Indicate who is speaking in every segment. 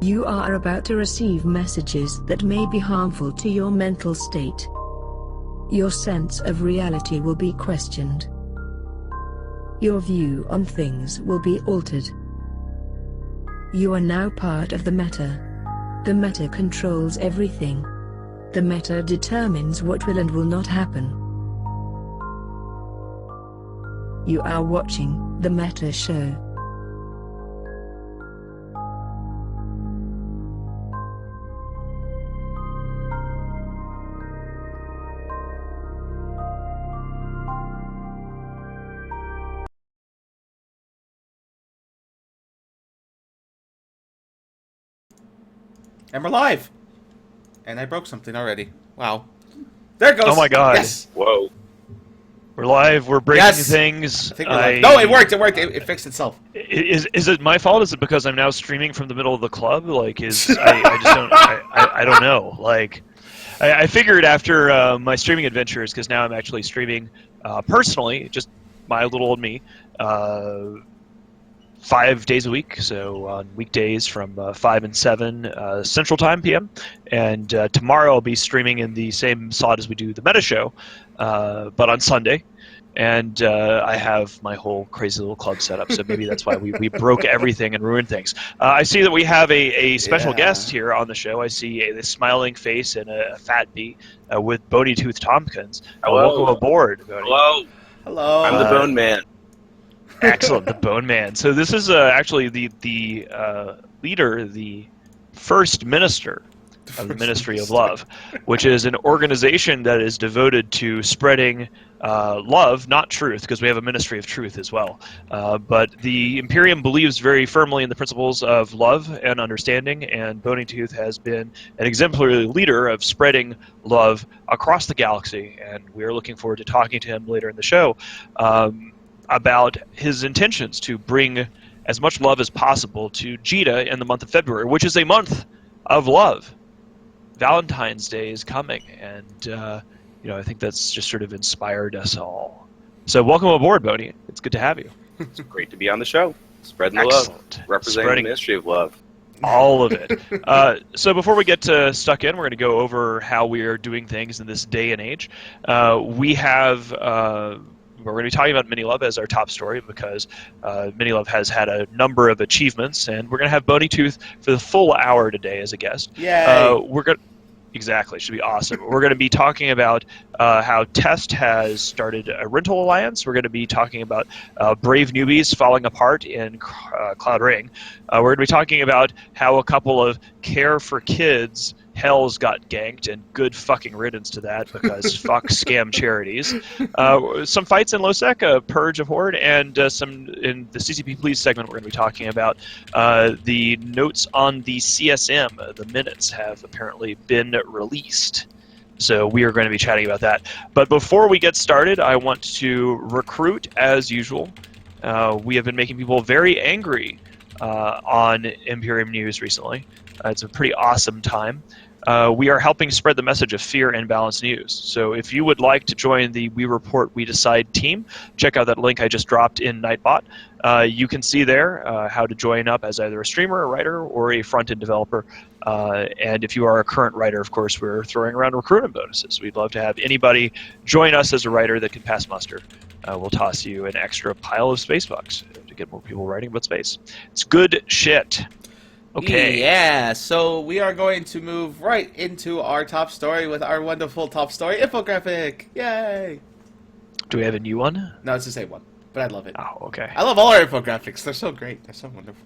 Speaker 1: You are about to receive messages that may be harmful to your mental state. Your sense of reality will be questioned. Your view on things will be altered. You are now part of the meta. The meta controls everything. The meta determines what will and will not happen. You are watching the Meta Show.
Speaker 2: And we're live. And I broke something already. Wow. There it goes.
Speaker 3: Oh my god.
Speaker 2: Yes.
Speaker 4: Whoa.
Speaker 3: We're live, we're breaking things.
Speaker 2: I think we're live. No, it worked, it fixed itself.
Speaker 3: Is it my fault? Is it because I'm now streaming from the middle of the club? Like, I just don't, I don't know. Like, I figured after my streaming adventures, because now I'm actually streaming personally, just my little old me, 5 days a week, so on weekdays from 5 and 7 Central Time PM, and tomorrow I'll be streaming in the same slot as we do the Meta Show, but on Sunday, and I have my whole crazy little club set up, so maybe that's why we broke everything and ruined things. I see that we have a special guest here on the show. I see a smiling face and a fat bee with Bony Tooth Tompkins. Welcome aboard, Boney.
Speaker 4: Hello.
Speaker 2: Hello.
Speaker 4: I'm the Bone Man.
Speaker 3: Excellent, the Bone Man. So this is actually the leader, the first minister of the Ministry of Love, which is an organization that is devoted to spreading love, not truth, because we have a Ministry of Truth as well. But the Imperium believes very firmly in the principles of love and understanding, and Bony Tooth has been an exemplary leader of spreading love across the galaxy, and we are looking forward to talking to him later in the show. About his intentions to bring as much love as possible to Jita in the month of February, which is a month of love. Valentine's Day is coming, and I think that's just sort of inspired us all. So welcome aboard, Bodhi. It's good to have you.
Speaker 4: It's great to be on the show. Spreading the
Speaker 3: Excellent.
Speaker 4: love. Representing the Ministry of Love.
Speaker 3: All of it. So before we get stuck in, we're going to go over how we are doing things in this day and age. We're going to be talking about minilove as our top story because minilove has had a number of achievements, and we're going to have Bony Tooth for the full hour today as a guest.
Speaker 2: Yay!
Speaker 3: Exactly, should be awesome. We're going to be talking about how Test has started a rental alliance. We're going to be talking about brave newbies falling apart in Cloud Ring. We're going to be talking about how a couple of Care for Kids hells got ganked, and good fucking riddance to that because fuck scam charities. Some fights in Losec, a purge of Horde, and some in the CCP Police segment we're going to be talking about the notes on the CSM. The minutes have apparently been released. So we are going to be chatting about that. But before we get started, I want to recruit, as usual. We have been making people very angry on Imperium News recently. It's a pretty awesome time. We are helping spread the message of fear and balanced news. So if you would like to join the We Report, We Decide team, check out that link I just dropped in Nightbot. You can see there how to join up as either a streamer, a writer, or a front-end developer. And if you are a current writer, of course, we're throwing around recruitment bonuses. We'd love to have anybody join us as a writer that can pass muster. We'll toss you an extra pile of space bucks to get more people writing about space. It's good shit. Okay.
Speaker 2: Yeah, so we are going to move right into our top story with our wonderful top story infographic. Yay!
Speaker 3: Do we have a new one?
Speaker 2: No, it's the same one, but I love it.
Speaker 3: Oh, okay.
Speaker 2: I love all our infographics. They're so great. They're so wonderful.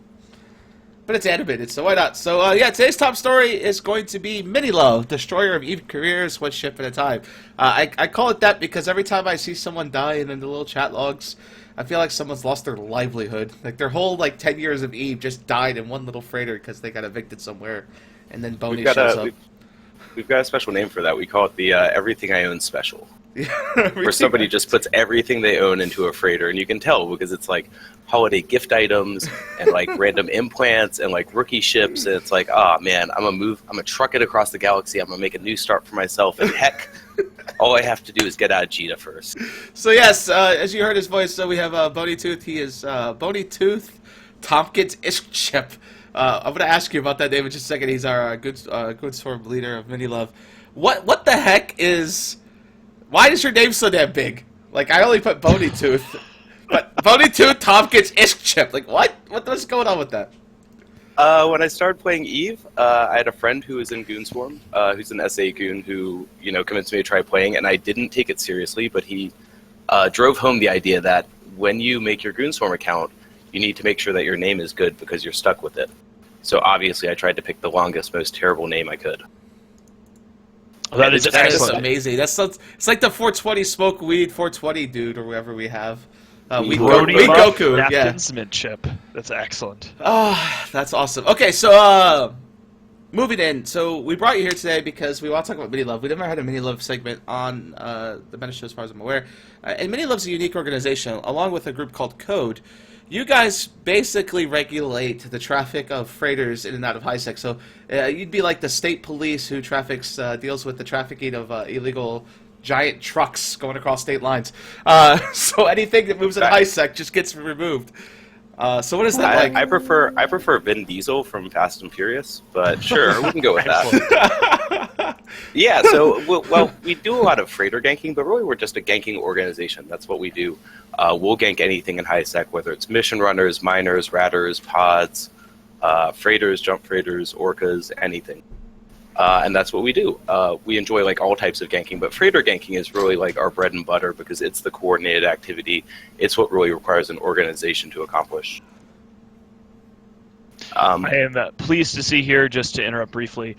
Speaker 2: But it's animated, so why not? So, today's top story is going to be minilove, destroyer of even careers, one ship at a time. I call it that because every time I see someone die in the little chat logs, I feel like someone's lost their livelihood. Like, their whole, 10 years of Eve just died in one little freighter because they got evicted somewhere, and then Boney shows up.
Speaker 4: We've got a special name for that. We call it the Everything I Own Special. Where somebody just puts everything they own into a freighter, and you can tell because it's like holiday gift items and random implants and rookie ships, and it's like, man, I'm gonna truck it across the galaxy. I'm gonna make a new start for myself, and heck, all I have to do is get out of Jita first.
Speaker 2: So yes, as you heard his voice, so we have Bony Tooth. He is Bony Tooth Tompkins Ishchip. I'm gonna ask you about that name in just a second. He's our good storm leader of minilove. What the heck is? Why is your name so damn big? Like I only put Bony Tooth, but Bony Tooth Tompkins Isk Chip. Like what? What's going on with that?
Speaker 4: When I started playing Eve, I had a friend who was in Goon Swarm, who's an SA goon who convinced me to try playing, and I didn't take it seriously. But he drove home the idea that when you make your Goon Swarm account, you need to make sure that your name is good because you're stuck with it. So obviously, I tried to pick the longest, most terrible name I could.
Speaker 3: Well, that is
Speaker 2: amazing. It's like the 420 smoke weed 420 dude or whoever we have. We
Speaker 3: Goku. Napkins mint chip. That's excellent.
Speaker 2: Oh, that's awesome. Okay, so moving in. So we brought you here today because we want to talk about minilove. We never had a minilove segment on the Menace Show, as far as I'm aware. And minilove's a unique organization, along with a group called Code. You guys basically regulate the traffic of freighters in and out of HiSec. So you'd be like the state police who deals with the trafficking of illegal giant trucks going across state lines. So anything that moves in HiSec just gets removed. So what is that like?
Speaker 4: I prefer Vin Diesel from Fast and Furious, but sure, we can go with that. Yeah, so well, we do a lot of freighter ganking, but really we're just a ganking organization. That's what we do. We'll gank anything in HiSec, whether it's mission runners, miners, ratters, pods, freighters, jump freighters, orcas, anything. And that's what we do. We enjoy like all types of ganking, but freighter ganking is really like our bread and butter because it's the coordinated activity. It's what really requires an organization to accomplish.
Speaker 3: I am pleased to see here, just to interrupt briefly,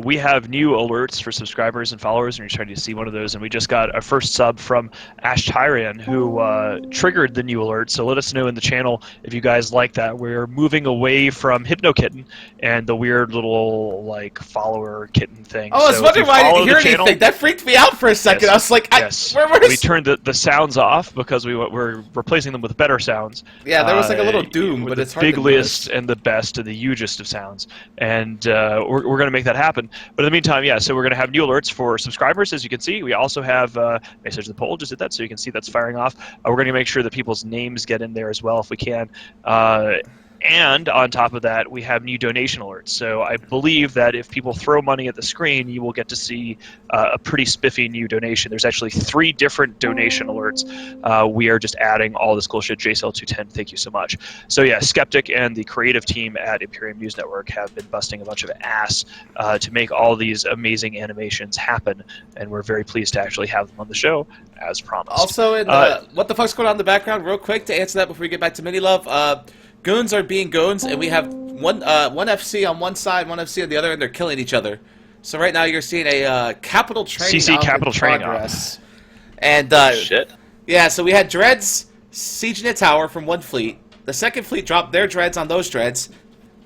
Speaker 3: we have new alerts for subscribers and followers, and you're starting to see one of those, and we just got our first sub from Ash Tyrian, who triggered the new alert, so let us know in the channel if you guys like that. We're moving away from Hypno Kitten and the weird little, like, follower kitten thing.
Speaker 2: Oh, I was wondering why I didn't hear anything. That freaked me out for a second.
Speaker 3: Yes.
Speaker 2: I was like,
Speaker 3: we turned the sounds off because we're replacing them with better sounds.
Speaker 2: Yeah, there was like a little doom, but it's hard to
Speaker 3: biggest and the best and the hugest of sounds, and we're going to make that happen. But in the meantime, yeah, so we're going to have new alerts for subscribers, as you can see. We also have message the poll, just did that, so you can see that's firing off. We're going to make sure that people's names get in there as well if we can. And on top of that, we have new donation alerts. So I believe that if people throw money at the screen, you will get to see a pretty spiffy new donation. There's actually 3 different donation alerts. We are just adding all this cool shit. JSL210, thank you so much. So yeah, Skeptic and the creative team at Imperium News Network have been busting a bunch of ass to make all these amazing animations happen, and we're very pleased to actually have them on the show, as promised.
Speaker 2: Also, what the fuck's going on in the background, real quick, to answer that before we get back to minilove, goons are being goons, and we have one FC on one side, one FC on the other, and they're killing each other. So right now you're seeing a capital training
Speaker 3: CC capital training
Speaker 2: progress. And
Speaker 4: shit.
Speaker 2: Yeah, so we had dreads sieging a tower from one fleet. The second fleet dropped their dreads on those dreads.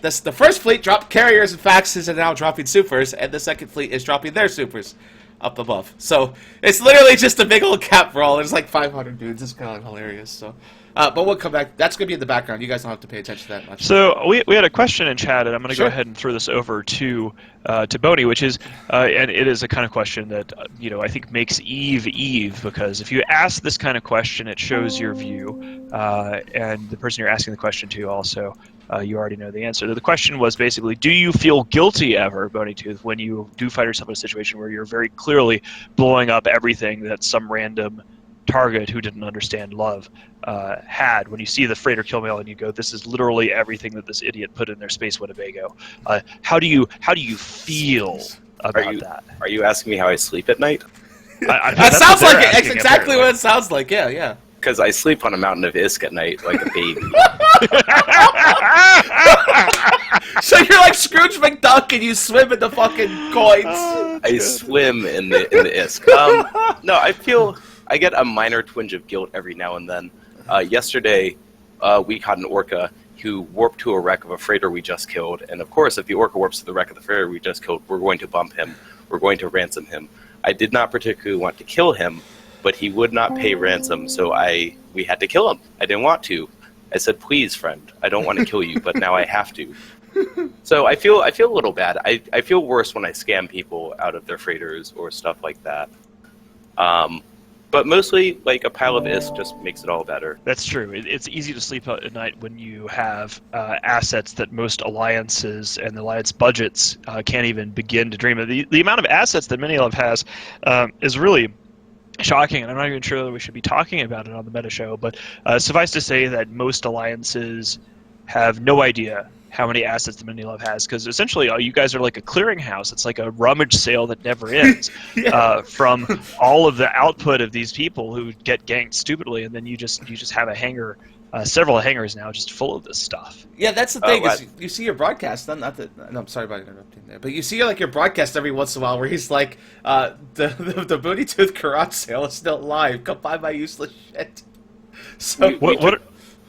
Speaker 2: The first fleet dropped carriers and faxes and now dropping supers, and the second fleet is dropping their supers up above. So it's literally just a big old cap brawl. There's like 500 dudes. It's kind of hilarious. So. But we'll come back. That's going to be in the background. You guys don't have to pay attention to that much.
Speaker 3: So we had a question in chat, and I'm going to go ahead and throw this over to Boney, which is, and it is a kind of question that I think makes Eve, because if you ask this kind of question, it shows your view, and the person you're asking the question to also, you already know the answer. The question was basically, do you feel guilty ever, Boney Tooth, when you do find yourself in a situation where you're very clearly blowing up everything that some random target who didn't understand love had? When you see the freighter kill mail and you go, this is literally everything that this idiot put in their space Winnebago. How do you feel about that?
Speaker 4: Are you asking me how I sleep at night?
Speaker 2: That sounds like it. It's exactly what it sounds like. Yeah.
Speaker 4: Because I sleep on a mountain of Isk at night like a baby.
Speaker 2: So you're like Scrooge McDuck and you swim in the fucking coins.
Speaker 4: I swim in the Isk. No, I get a minor twinge of guilt every now and then. Yesterday, we caught an orca who warped to a wreck of a freighter we just killed. And of course, if the orca warps to the wreck of the freighter we just killed, we're going to bump him. We're going to ransom him. I did not particularly want to kill him, but he would not pay ransom, so we had to kill him. I didn't want to. I said, please, friend, I don't want to kill you, but now I have to. So I feel a little bad. I feel worse when I scam people out of their freighters or stuff like that. But mostly, like, a pile of ISK just makes it all better.
Speaker 3: That's true. It's easy to sleep at night when you have assets that most alliances and alliance budgets can't even begin to dream of. The amount of assets that minilove has is really shocking, and I'm not even sure that we should be talking about it on the meta show, but suffice to say that most alliances have no idea how many assets the minilove has, because essentially you guys are like a clearinghouse. It's like a rummage sale that never ends from all of the output of these people who get ganked stupidly, and then you just have a hangar, several hangars now just full of this stuff.
Speaker 2: Yeah, that's the thing. Is you see your broadcast. No, I'm sorry about interrupting there, but you see like your broadcast every once in a while where he's like, the Booty Tooth garage sale is still live. Come buy my useless shit. So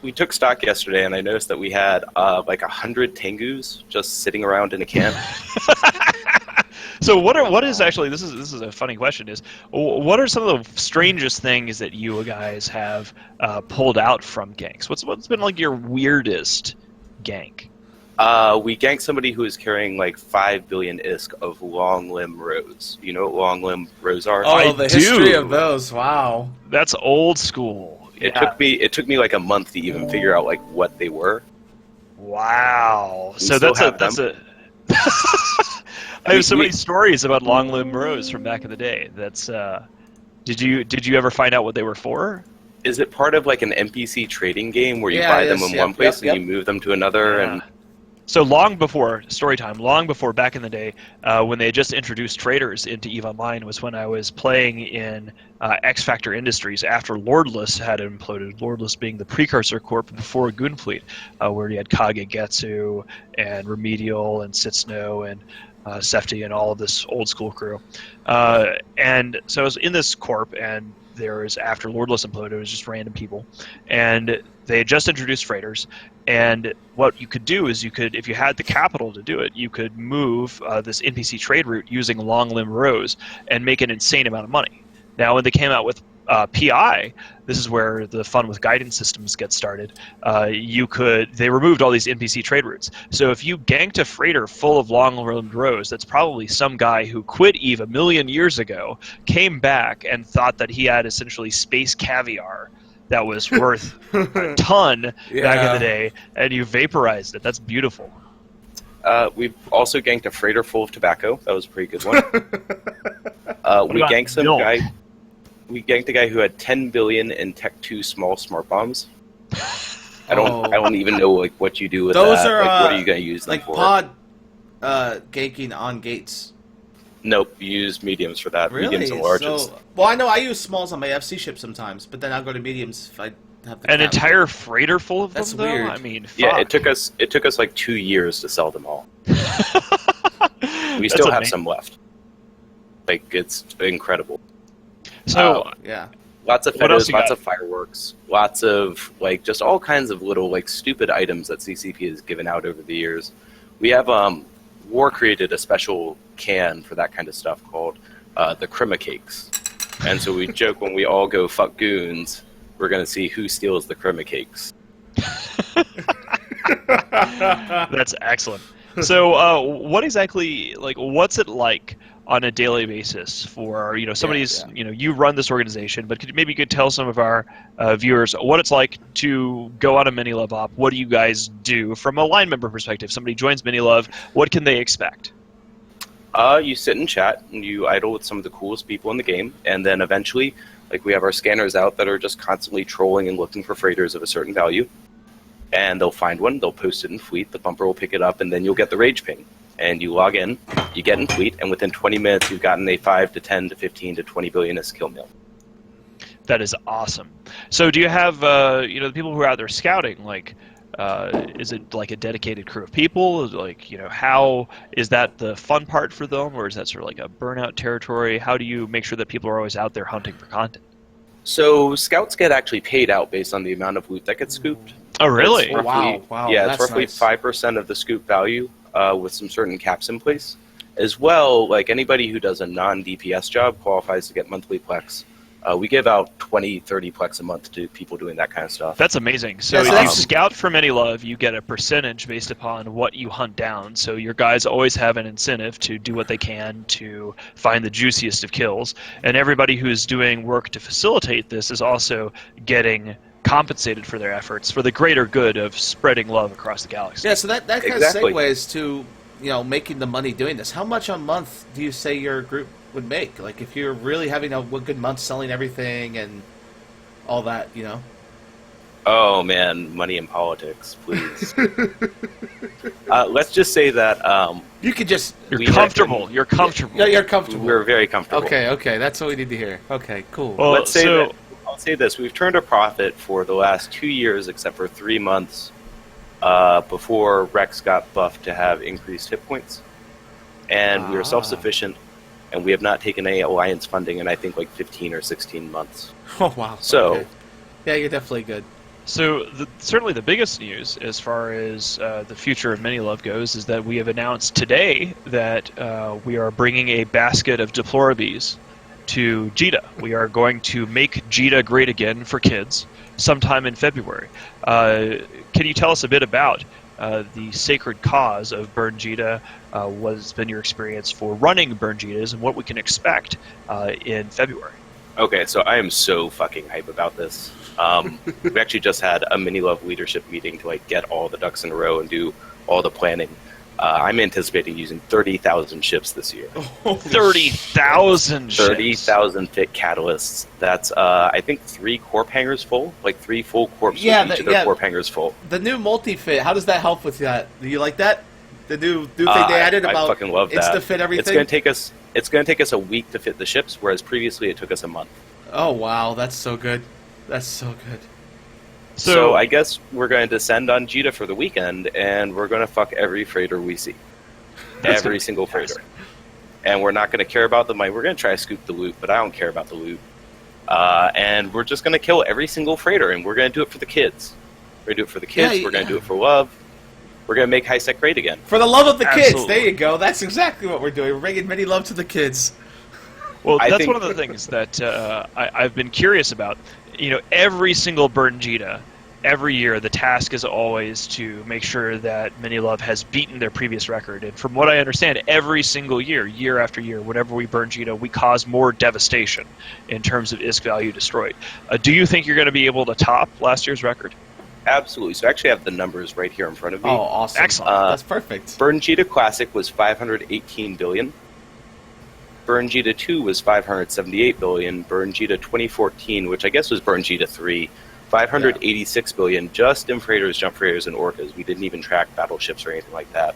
Speaker 4: we took stock yesterday, and I noticed that we had like 100 Tengus just sitting around in a can.
Speaker 3: So what is actually, this is a funny question, is what are some of the strangest things that you guys have pulled out from ganks? What's been like your weirdest gank?
Speaker 4: We ganked somebody who was carrying like 5 billion ISK of long limb rows. You know what long limb rows are?
Speaker 2: Oh, the history of those. Wow.
Speaker 3: That's old school.
Speaker 4: It took me like a month to even figure out like what they were.
Speaker 3: Wow. So that's a I have so many stories about long limb rows from back in the day. That's did you ever find out what they were for?
Speaker 4: Is it part of like an NPC trading game where you buy them in one place and you move them to another?
Speaker 3: Yeah.
Speaker 4: And
Speaker 3: so long before back in the day, when they had just introduced traders into EVE Online, was when I was playing in X Factor Industries after Lordless had imploded. Lordless being the precursor corp before Goonfleet, where you had Kagegetsu and Remedial and Sitsno and Sefti and all of this old school crew. And so I was in this corp, and there was, after Lordless imploded, it was just random people, and they had just introduced freighters. And what you could do is if you had the capital to do it, you could move this NPC trade route using long limb rows and make an insane amount of money. Now, when they came out with PI, this is where the fun with guidance systems gets started. They removed all these NPC trade routes. So if you ganked a freighter full of long-limbed rows, that's probably some guy who quit EVE a million years ago, came back and thought that he had essentially space caviar that was worth a ton back in the day, and you vaporized it. That's beautiful.
Speaker 4: We've also ganked a freighter full of tobacco. That was a pretty good one. We ganked a guy who had 10 billion in Tech 2 small smart bombs. I don't even know like what you do with
Speaker 2: those
Speaker 4: that.
Speaker 2: Are,
Speaker 4: what are you going to use them
Speaker 2: like
Speaker 4: for?
Speaker 2: pod ganking on gates.
Speaker 4: Nope, you use mediums for that.
Speaker 2: Really?
Speaker 4: Mediums and larges.
Speaker 2: So, well, I know I use smalls on my FC ship sometimes, but then I'll go to mediums if I have the
Speaker 3: An entire freighter full of them,
Speaker 2: That's weird.
Speaker 3: I mean, fuck.
Speaker 4: Yeah, it took us like 2 years to sell them all. We still have some left. Like, it's incredible.
Speaker 3: So
Speaker 4: lots of photos, lots of fireworks, lots of like just all kinds of little like stupid items that CCP has given out over the years. We have War created a special can for that kind of stuff called the Crema Cakes, and so we joke when we all go fuck goons, we're gonna see who steals the Crema Cakes.
Speaker 3: That's excellent. So, what exactly, like, what's it like on a daily basis for, somebody's, you run this organization, but maybe you could tell some of our viewers what it's like to go on a minilove op. What do you guys do from a line member perspective? Somebody joins minilove, what can they expect?
Speaker 4: You sit and chat, and you idle with some of the coolest people in the game, and then eventually, like, we have our scanners out that are just constantly trolling and looking for freighters of a certain value. And they'll find one, they'll post it in Fleet, the bumper will pick it up, and then you'll get the rage ping. And you log in, you get in Fleet, and within 20 minutes you've gotten a 5 to 10 to 15 to 20 billionist kill meal.
Speaker 3: That is awesome. So do you have, the people who are out there scouting, like, is it like a dedicated crew of people? Like, how is that the fun part for them, or is that sort of like a burnout territory? How do you make sure that people are always out there hunting for content?
Speaker 4: So scouts get actually paid out based on the amount of loot that gets scooped.
Speaker 3: Oh, really?
Speaker 2: Wow.
Speaker 4: Yeah, it's roughly nice. 5% of the scoop value with some certain caps in place. As well, like anybody who does a non-DPS job qualifies to get monthly plex We give out 20, 30 plex a month to people doing that kind of stuff.
Speaker 3: That's amazing. So if you scout for minilove, you get a percentage based upon what you hunt down. So your guys always have an incentive to do what they can to find the juiciest of kills. And everybody who's doing work to facilitate this is also getting compensated for their efforts for the greater good of spreading love across the galaxy.
Speaker 2: Yeah, so that kind of segues to, making the money doing this. How much a month do you say your group would make? Like, if you're really having a good month selling everything and all that,
Speaker 4: Oh, man, money in politics, please. Let's just say that...
Speaker 2: you could just...
Speaker 3: You're comfortable. You're comfortable.
Speaker 2: Yeah, you're comfortable.
Speaker 4: We're very comfortable.
Speaker 2: Okay, that's what we need to hear. Okay, cool.
Speaker 4: Well, let's say that... I'll say this. We've turned a profit for the last 2 years, except for 3 months before Rex got buffed to have increased hit points. And we are self-sufficient, and we have not taken any alliance funding in, I think, like 15 or 16 months.
Speaker 2: Oh, wow.
Speaker 4: So...
Speaker 2: Okay. Yeah, you're definitely good.
Speaker 3: So certainly the biggest news as far as the future of minilove goes is that we have announced today that we are bringing a basket of deplorables to Jita. We are going to make Jita great again for kids sometime in February. Can you tell us a bit about the sacred cause of Burn Jita? What has been your experience for running Burn Jitas and what we can expect in February?
Speaker 4: Okay, so I am so fucking hype about this. We actually just had a minilove leadership meeting to get all the ducks in a row and do all the planning. I'm anticipating using 30,000 ships this year.
Speaker 3: 30,000 ships?
Speaker 4: 30,000 fit catalysts. That's, I think, 3 corp hangars full. 3 full corps with each of their corp hangars full.
Speaker 2: The new multi-fit, how does that help with that? Do you like that? The new thing they added about
Speaker 4: I fucking love that.
Speaker 2: Insta-fit everything?
Speaker 4: It's going to take us a week to fit the ships, whereas previously it took us a month.
Speaker 2: Oh, wow. That's so good. That's so good.
Speaker 4: So I guess we're going to descend on Jita for the weekend, and we're going to fuck every freighter we see. Every single freighter. And we're not going to care about the money. We're going to try to scoop the loot, but I don't care about the loot. And we're just going to kill every single freighter, and we're going to do it for the kids. We're going to do it for the kids. We're going to do it for love. We're going to make high-sec great again.
Speaker 2: For the love of the kids. There you go. That's exactly what we're doing. We're bringing many love to the kids.
Speaker 3: Well, that's one of the things that I've been curious about. Every single Burn Jita, every year, the task is always to make sure that minilove has beaten their previous record. And from what I understand, every single year, year after year, whenever we burn Jita, we cause more devastation in terms of ISK value destroyed. Do you think you're going to be able to top last year's record?
Speaker 4: Absolutely. So I actually have the numbers right here in front of me.
Speaker 2: Oh, awesome.
Speaker 3: Excellent.
Speaker 2: That's perfect.
Speaker 4: Burn Jita Classic was 518 billion. Burn Jita 2 was 578 billion. Burn Jita 2014, which I guess was Burn Jita 3, 586 billion, just in freighters, jump freighters, and orcas. We didn't even track battleships or anything like that.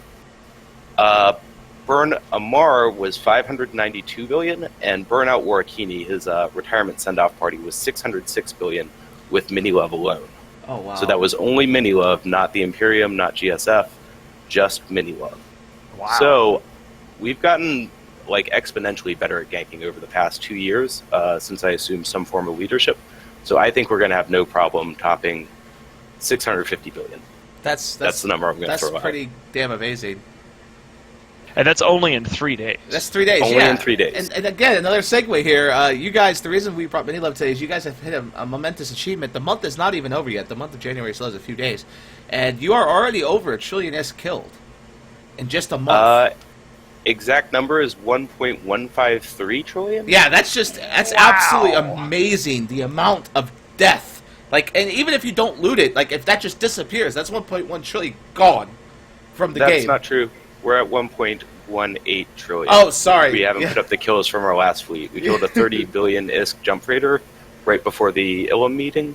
Speaker 4: Burn Amar was 592 billion, and Burnout Warakini, his retirement send-off party, was 606 billion with minilove alone.
Speaker 2: Oh, wow.
Speaker 4: So that was only minilove, not the Imperium, not GSF, just minilove.
Speaker 3: Wow.
Speaker 4: So we've gotten exponentially better at ganking over the past 2 years since I assumed some form of leadership. So I think we're going to have no problem topping 650 billion.
Speaker 2: That's
Speaker 4: the number I'm going to throw out.
Speaker 2: That's pretty damn amazing.
Speaker 3: And that's only in 3 days.
Speaker 2: That's 3 days,
Speaker 4: Only in 3 days.
Speaker 2: And again, another segue here. You guys, the reason we brought minilove today is you guys have hit a momentous achievement. The month is not even over yet. The month of January still has a few days. And you are already over a trillion S killed in just a month.
Speaker 4: Exact number is 1.153 trillion?
Speaker 2: Yeah, that's absolutely amazing, the amount of death. And even if you don't loot it, if that just disappears, that's 1.1 trillion gone from the game.
Speaker 4: That's not true. We're at 1.18 trillion.
Speaker 2: Oh, sorry.
Speaker 4: We haven't put up the kills from our last fleet. We killed a 30 billion ISK jump freighter right before the Ilum meeting.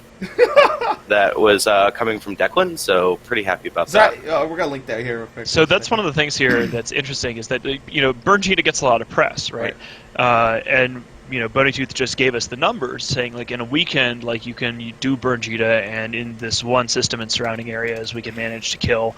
Speaker 4: That was coming from Declan, so pretty happy about that.
Speaker 2: We're going to link that here real quick.
Speaker 3: So that's one of the things here that's interesting is that, Burn Jita gets a lot of press, right? And, Boneytooth just gave us the numbers saying, in a weekend, you can do Burn Jita, and in this one system and surrounding areas, we can manage to kill,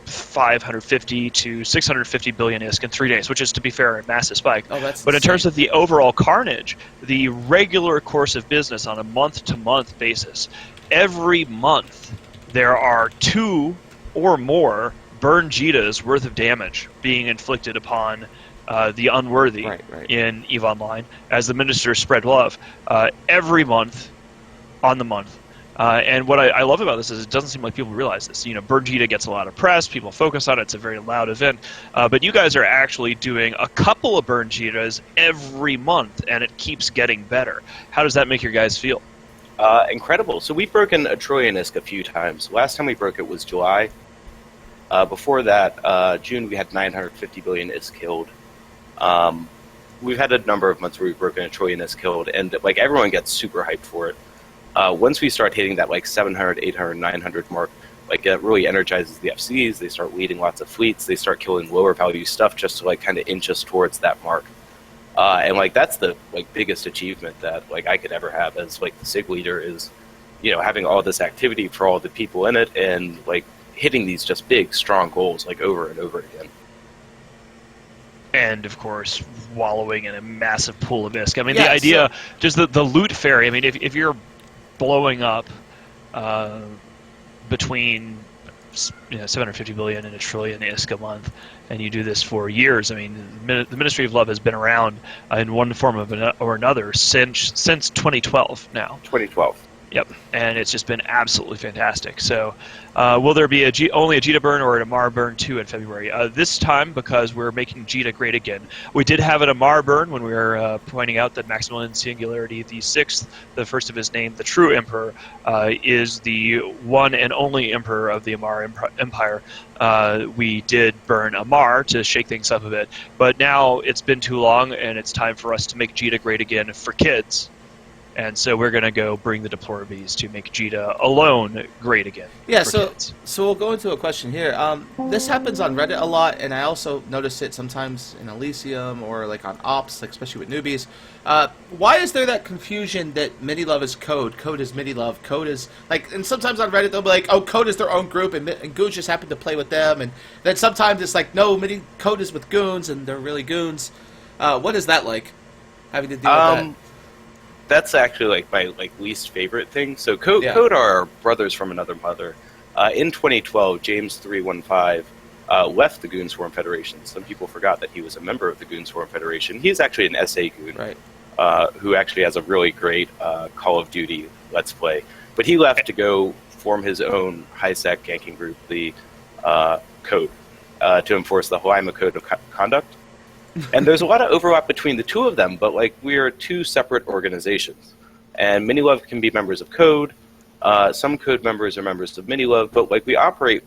Speaker 3: 550 to 650 billion ISK in 3 days, which is, to be fair, a massive spike.
Speaker 2: Oh, that's
Speaker 3: but in
Speaker 2: insane.
Speaker 3: terms of the overall carnage, the regular course of business on a month-to-month basis, every month there are 2 or more Burn Jitas worth of damage being inflicted upon the unworthy
Speaker 2: Right.
Speaker 3: in EVE Online as the ministers spread love every month on the month. And what I love about this is it doesn't seem like people realize this. Burn Jita gets a lot of press. People focus on it. It's a very loud event. But you guys are actually doing a couple of Burn Jitas every month, and it keeps getting better. How does that make your guys feel?
Speaker 4: Incredible. So we've broken a Trojan ISK a few times. Last time we broke it was July. Before that, June, we had 950 billion ISK killed. We've had a number of months where we've broken a Trojan ISK killed, and everyone gets super hyped for it. Once we start hitting that 700, 800, 900 mark, it really energizes the FCs. They start leading lots of fleets. They start killing lower value stuff just to kind of inch us towards that mark. And that's the biggest achievement that I could ever have as the SIG leader is, having all this activity for all the people in it and hitting these just big, strong goals over and over again.
Speaker 3: And of course, wallowing in a massive pool of ISK. I mean, the idea, just the loot fairy. I mean, if you're blowing up between 750 billion and a trillion ISK a month, and you do this for years. I mean, the Ministry of Love has been around in one form or another since 2012 now.
Speaker 4: 2012.
Speaker 3: Yep, and it's just been absolutely fantastic. So, will there be only a Jita burn or an Amar burn 2 in February? This time, because we're making Jita great again. We did have an Amar burn when we were pointing out that Maximilian Singularity the Sixth, the first of his name, the true Emperor, is the one and only Emperor of the Amar Empire. We did burn Amar to shake things up a bit, but now it's been too long, and it's time for us to make Jita great again for kids. And so we're going to go bring the Deplorables to make Jita alone great again.
Speaker 2: Yeah,
Speaker 3: so
Speaker 2: we'll go into a question here. This happens on Reddit a lot, and I also notice it sometimes in Elysium or on Ops, especially with newbies. Why is there that confusion that minilove is code? Code is minilove. Code is and sometimes on Reddit they'll be like, oh, code is their own group, and goons just happen to play with them. And then sometimes it's no, code is with goons, and they're really goons. What is that like? Having to deal with that.
Speaker 4: That's actually my least favorite thing. So Code are brothers from another mother. In 2012, James 315 left the Goon Swarm Federation. Some people forgot that he was a member of the Goon Swarm Federation. He's actually an SA Goon,
Speaker 2: right?
Speaker 4: Who actually has a really great Call of Duty Let's Play. But he left to go form his own high-sec ganking group, the Code, to enforce the Hawaii Code of Conduct. And there's a lot of overlap between the two of them, but we are two separate organizations. And Minilove can be members of Code. Some Code members are members of Minilove, but we operate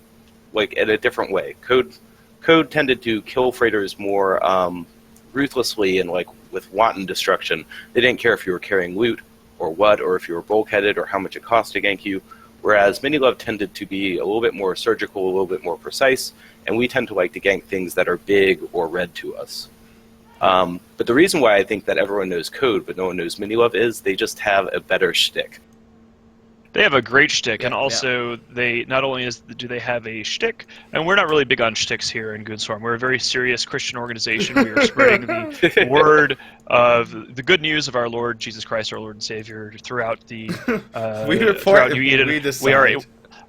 Speaker 4: in a different way. Code tended to kill freighters more ruthlessly and with wanton destruction. They didn't care if you were carrying loot or what, or if you were bulkheaded or how much it cost to gank you. Whereas Minilove tended to be a little bit more surgical, a little bit more precise, and we tend to like to gank things that are big or red to us. But the reason why I think that everyone knows Code but no one knows Minilove is they just have a better shtick.
Speaker 3: They have a great shtick, and also they not only do they have a shtick, and we're not really big on shticks here in Goonswarm. We're a very serious Christian organization. We are spreading the word of the good news of our Lord Jesus Christ, our Lord and Savior, throughout the throughout New Eden.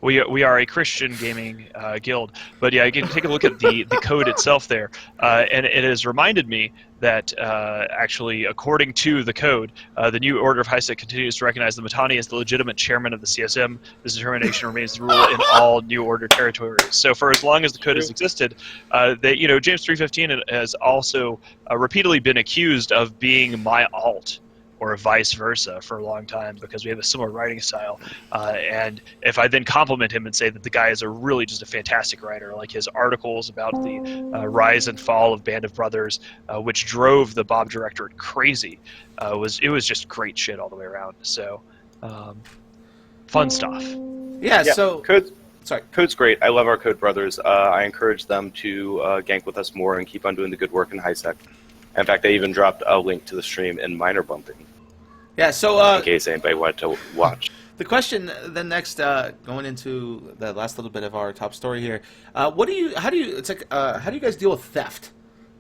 Speaker 3: We are a Christian gaming guild, but yeah, you can take a look at the code itself there, and it has reminded me that actually, according to the code, the new Order of High-Sec continues to recognize the Mittani as the legitimate chairman of the CSM. This determination remains the rule in all New Order territories. So for as long as the code has existed, James 315 has also repeatedly been accused of being my alt, or vice versa, for a long time, because we have a similar writing style. And if I then compliment him and say that the guy is really just a fantastic writer, like his articles about the rise and fall of Band of Brothers, which drove the Bob Directorate crazy, it was just great shit all the way around. So, fun stuff.
Speaker 2: Yeah. So
Speaker 4: Code's great. I love our Code brothers. I encourage them to gank with us more and keep on doing the good work in high-sec. In fact, I even dropped a link to the stream in minor bumping.
Speaker 2: Yeah, so
Speaker 4: in case anybody wanted to watch.
Speaker 2: The question then next, going into the last little bit of our top story here, how do you guys deal with theft?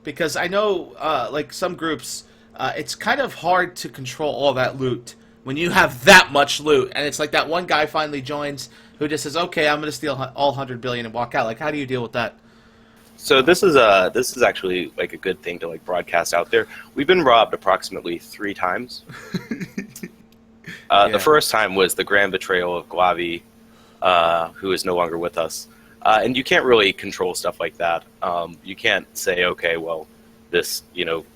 Speaker 2: Because I know, like some groups, it's kind of hard to control all that loot when you have that much loot, and it's like that one guy finally joins who just says, "Okay, I'm going to steal all 100 billion and walk out." Like, how do you deal with that?
Speaker 4: So this is actually like a good thing to like broadcast out there. We've been robbed approximately 3 times. The first time was the grand betrayal of Glavi, who is no longer with us. And you can't really control stuff like that. You can't say, okay, well, this,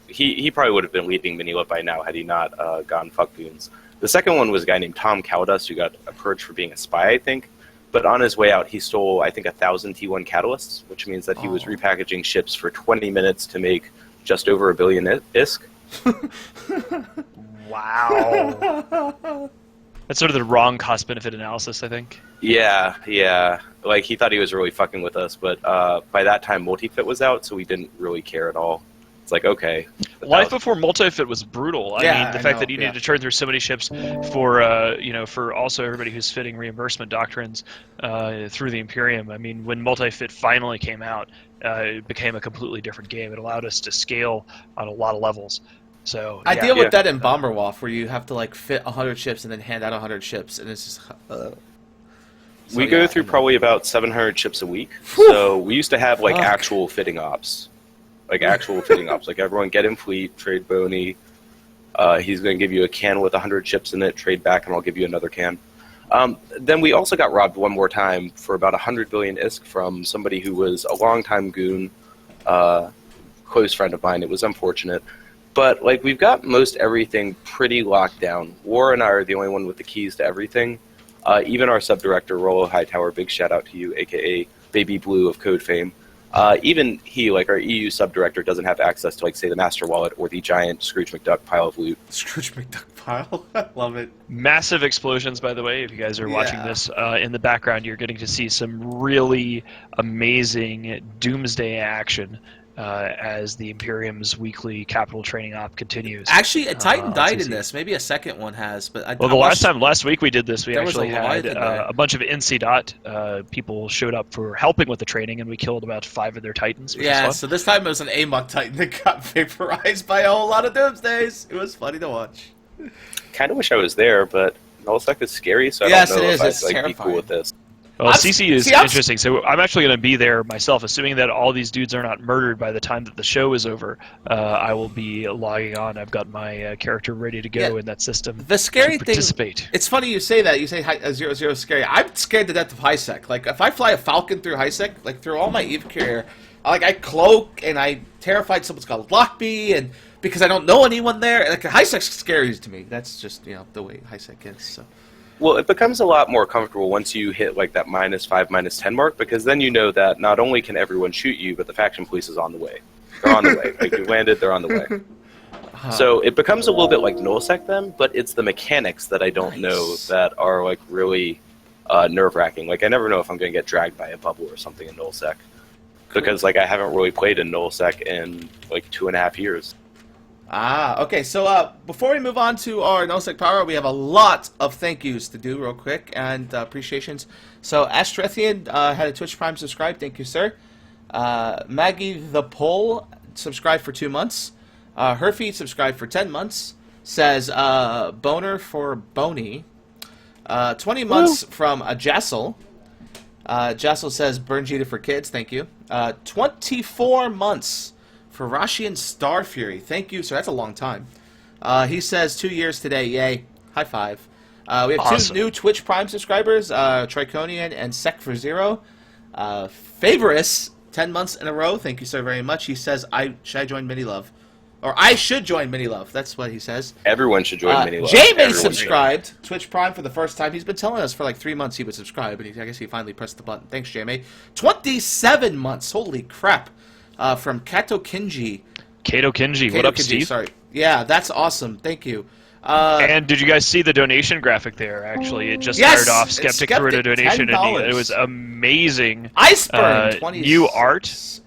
Speaker 4: he probably would have been leaving minilove by now had he not gone fuck goons. The second one was a guy named Tom Cowdust who got a purge for being a spy, I think. But on his way out, he stole, I think, 1,000 T1 catalysts, which means that he was repackaging ships for 20 minutes to make just over $1 billion ISK.
Speaker 3: Wow. That's sort of the wrong cost-benefit analysis, I think.
Speaker 4: Yeah. Like, he thought he was really fucking with us, but by that time, Multifit was out, so we didn't really care at all. It's like, okay.
Speaker 3: Life before Multifit was brutal. I mean, the fact that you need to turn through so many ships for also everybody who's fitting reimbursement doctrines through the Imperium. I mean, when Multifit finally came out, it became a completely different game. It allowed us to scale on a lot of levels. So
Speaker 2: I deal with that in Bomberwolf, where you have to like fit 100 ships and then hand out 100 ships, and it's just.
Speaker 4: We go through probably about 700 ships a week. So we used to have like actual fitting ops. Like everyone get in fleet, trade Boney. He's going to give you a can with 100 chips in it, trade back, and I'll give you another can. Then we also got robbed one more time for about 100 billion ISK from somebody who was a longtime goon, close friend of mine. It was unfortunate. But like we've got most everything pretty locked down. War and I are the only one with the keys to everything. Even our subdirector, Rollo Hightower, big shout out to you, a.k.a. Baby Blue of Code fame. Even he, like our EU subdirector, doesn't have access to, like, say, the master wallet or the giant Scrooge McDuck pile of loot.
Speaker 2: Scrooge McDuck pile? I love it.
Speaker 3: Massive explosions, by the way. If you guys are watching this in the background, you're getting to see some really amazing doomsday action as the Imperium's weekly capital training op continues.
Speaker 2: Actually, a Titan died in this. Maybe a second one has. But
Speaker 3: last week we did this, we actually had a bunch of NC people showed up for helping with the training, and we killed about 5 of their Titans.
Speaker 2: So this time it was an AMOC Titan that got vaporized by a whole lot of doomsdays. It was funny to watch.
Speaker 4: Kind of wish I was there, but Nullsec is scary, so I don't know if I'd be cool with this.
Speaker 3: Well, CC is interesting, so I'm actually going to be there myself, assuming that all these dudes are not murdered by the time that the show is over. I will be logging on. I've got my character ready to go in that system.
Speaker 2: The scary
Speaker 3: to participate.
Speaker 2: It's funny you say that. You say 0-0 is scary. I'm scared to death of HiSec. Like, if I fly a Falcon through HiSec, like through all my EVE career, I cloak and I terrified someone's called Lockbee, and because I don't know anyone there, like HiSec's scary to me. That's just the way HiSec is. So.
Speaker 4: Well, it becomes a lot more comfortable once you hit like that -5, -10 mark, because then you know that not only can everyone shoot you, but the faction police is on the way. They're on the way. Like you landed, they're on the way. So it becomes a little bit like nullsec then, but it's the mechanics that I don't know that are like really nerve-wracking. Like I never know if I'm going to get dragged by a bubble or something in nullsec, because like I haven't really played in nullsec in like 2.5 years.
Speaker 2: Okay, so before we move on to our nullsec power, we have a lot of thank yous to do real quick, and appreciations. So Astrethian had a Twitch Prime subscribe, thank you, sir. Maggie the Pole subscribed for 2 months. Herfeed subscribed for 10 months. Says Boner for Boney. 20 months from Jassel. Jassel says Burn Jita for kids, thank you. 24 months for Rashian Star Fury. Thank you, sir. That's a long time. He says 2 years today. Yay. High five. We have 2 new Twitch Prime subscribers, Triconian and Sec for Zero. Favorus, 10 months in a row. Thank you, sir, very much. He says, should I join minilove? Or I should join minilove. That's what he says.
Speaker 4: Everyone should join minilove.
Speaker 2: Jamie subscribed. Twitch Prime for the first time. He's been telling us for like 3 months he would subscribe, and I guess he finally pressed the button. Thanks, Jamie. 27 months. Holy crap. From Kato Kinji.
Speaker 3: What up, Steve?
Speaker 2: Sorry. Yeah, that's awesome. Thank you.
Speaker 3: And did you guys see the donation graphic there? Actually, it just fired off. Skeptic threw in a donation, and it was amazing.
Speaker 2: Iceburn, 20
Speaker 3: new art.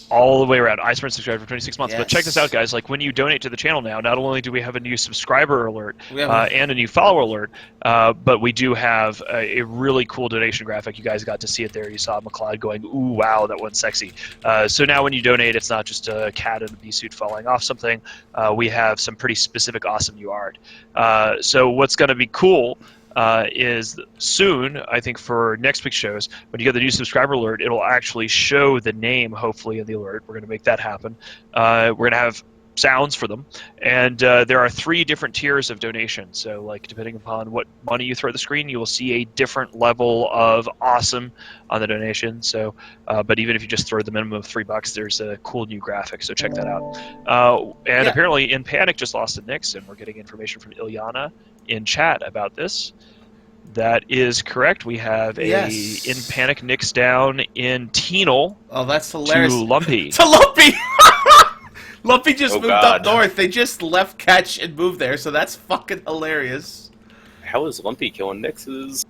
Speaker 3: All the way around. Iceburn subscribed for 26 months. Yes. But check this out, guys. Like, when you donate to the channel now, not only do we have a new subscriber alert and a new follower alert, but we do have a really cool donation graphic. You guys got to see it there. You saw McLeod going, ooh, wow, that one's sexy. So now when you donate, it's not just a cat in a bee suit falling off something. We have some pretty specific, awesome new art. So what's going to be cool is soon, I think for next week's shows, when you get the new subscriber alert, it'll actually show the name, hopefully, in the alert. We're going to make that happen. We're going to have sounds for them, and there are 3 different tiers of donation. So, like, depending upon what money you throw at the screen, you will see a different level of awesome on the donation. So, but even if you just throw the minimum of $3, there's a cool new graphic. So check that out. And apparently, In Panic just lost to Nyx, and we're getting information from Ilyana in chat about this. That is correct. We have a In Panic Nyx down in Tino.
Speaker 2: Oh, that's hilarious.
Speaker 3: To Lumpy.
Speaker 2: To Lumpy! Lumpy just moved up north. They just left Catch and moved there, so that's fucking hilarious.
Speaker 4: How is Lumpy killing Nyx's?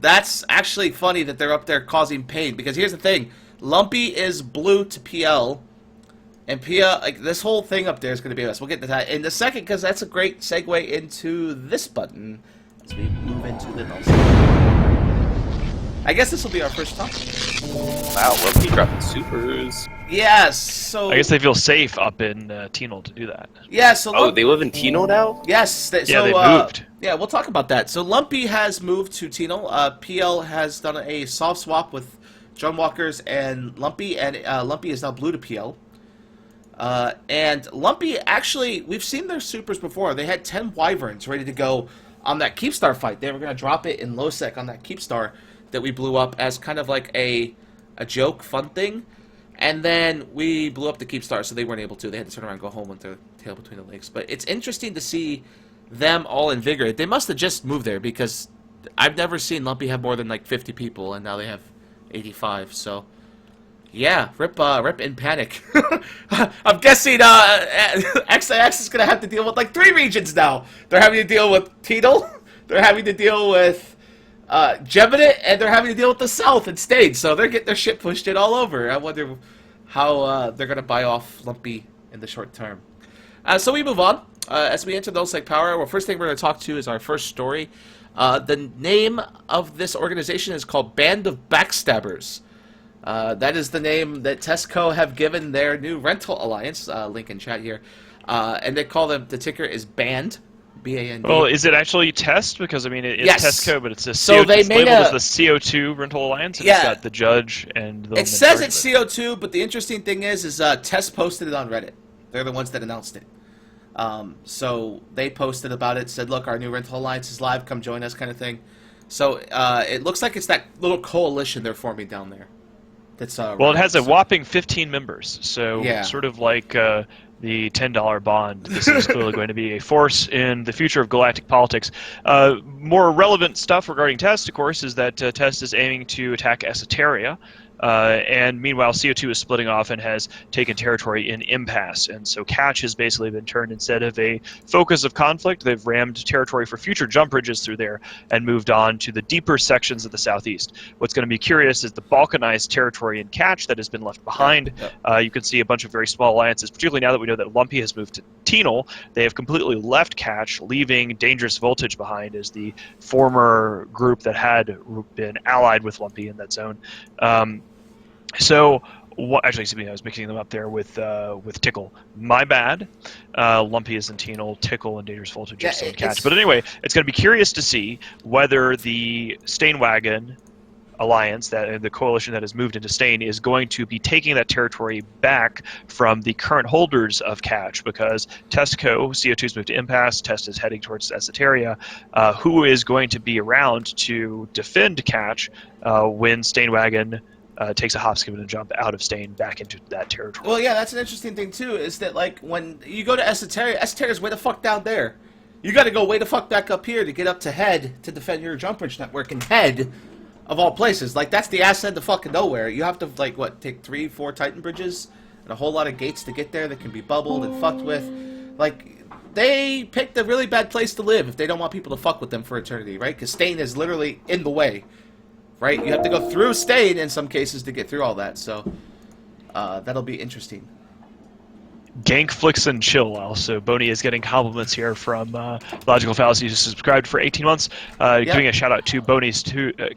Speaker 2: That's actually funny that they're up there causing pain, because here's the thing. Lumpy is blue to PL, and PL, like, this whole thing up there is going to be us. We'll get to that in a second, because that's a great segue into this button as we move into the null segment. I guess this will be our first talk.
Speaker 4: Wow, Lumpy dropping supers.
Speaker 2: Yes, so...
Speaker 3: I guess they feel safe up in Tino to do that.
Speaker 2: Yeah, so...
Speaker 4: they live in Tino now?
Speaker 2: Yes.
Speaker 3: They moved.
Speaker 2: Yeah, we'll talk about that. So Lumpy has moved to Tino. PL has done a soft swap with Drumwalkers and Lumpy, and Lumpy is now blue to PL. And Lumpy, actually, we've seen their supers before. They had 10 Wyverns ready to go on that Keepstar fight. They were going to drop it in low sec on that Keepstar that we blew up as kind of like a joke, fun thing. And then we blew up the Keepstar, so they weren't able to. They had to turn around and go home with their tail between the legs. But it's interesting to see them all invigorated. They must have just moved there, because I've never seen Lumpy have more than like 50 people, and now they have 85. So, yeah, rip In Panic. I'm guessing XIX is going to have to deal with like 3 regions now. They're having to deal with Tino, they're having to deal with Geminate, and they're having to deal with the South and Stage, so they're getting their shit pushed in all over. I wonder how they're going to buy off Lumpy in the short term. So we move on. As we enter the Nullsec Power, well, first thing we're going to talk to is our first story. The name of this organization is called Band of Backstabbers. That is the name that Testco have given their new rental alliance, link in chat here. And they call them, the ticker is BAND. BAND.
Speaker 3: Well, is it actually Test? Because, I mean, it's Testco, but it's
Speaker 2: so they made
Speaker 3: labeled as the CO2 rental alliance, and it's got the judge and the...
Speaker 2: It says it's CO2, but the interesting thing is Test posted it on Reddit. They're the ones that announced it. So they posted about it, said, look, our new rental alliance is live, come join us, kind of thing. So it looks like it's that little coalition they're forming down there. That's
Speaker 3: well, it has a whopping 15 members, so sort of like the $10 bond. This is clearly going to be a force in the future of galactic politics. More relevant stuff regarding Test, of course, is that Test is aiming to attack Esoteria. And meanwhile, CO2 is splitting off and has taken territory in Impasse. And so Catch has basically been turned, instead of a focus of conflict, they've rammed territory for future jump bridges through there and moved on to the deeper sections of the southeast. What's going to be curious is the balkanized territory in Catch that has been left behind. You can see a bunch of very small alliances, particularly now that we know that Lumpy has moved to Tino. They have completely left Catch, leaving Dangerous Voltage behind as the former group that had been allied with Lumpy in that zone. Actually, excuse me, I was mixing them up there with Tickle. My bad. Lumpy is in Tino, Tickle and Dangerous Voltage are still in Catch. But anyway, it's going to be curious to see whether the Stainwagon alliance, that the coalition that has moved into Stain, is going to be taking that territory back from the current holders of Catch, because Testco, CO2's moved to Impasse, Test is heading towards Esoteria. Who is going to be around to defend Catch when Stainwagon takes a hop, skip, and a jump out of Stain back into that territory?
Speaker 2: Well, yeah, that's an interesting thing, too, is that, like, when you go to Esoteria, Esoteria's way the fuck down there. You gotta go way the fuck back up here to get up to Head to defend your jump bridge network in Head, of all places. Like, that's the ass end of fucking nowhere. You have to, like, what, take 3-4 Titan bridges and a whole lot of gates to get there that can be bubbled and fucked with. Like, they picked a really bad place to live if they don't want people to fuck with them for eternity, right? Because Stain is literally in the way. Right? You have to go through Stain in some cases to get through all that, so that'll be interesting.
Speaker 3: Gank, flicks, and chill. Also, Boney is getting compliments here from Logical Fallacy, who subscribed for 18 months. Giving a shout out to Boney's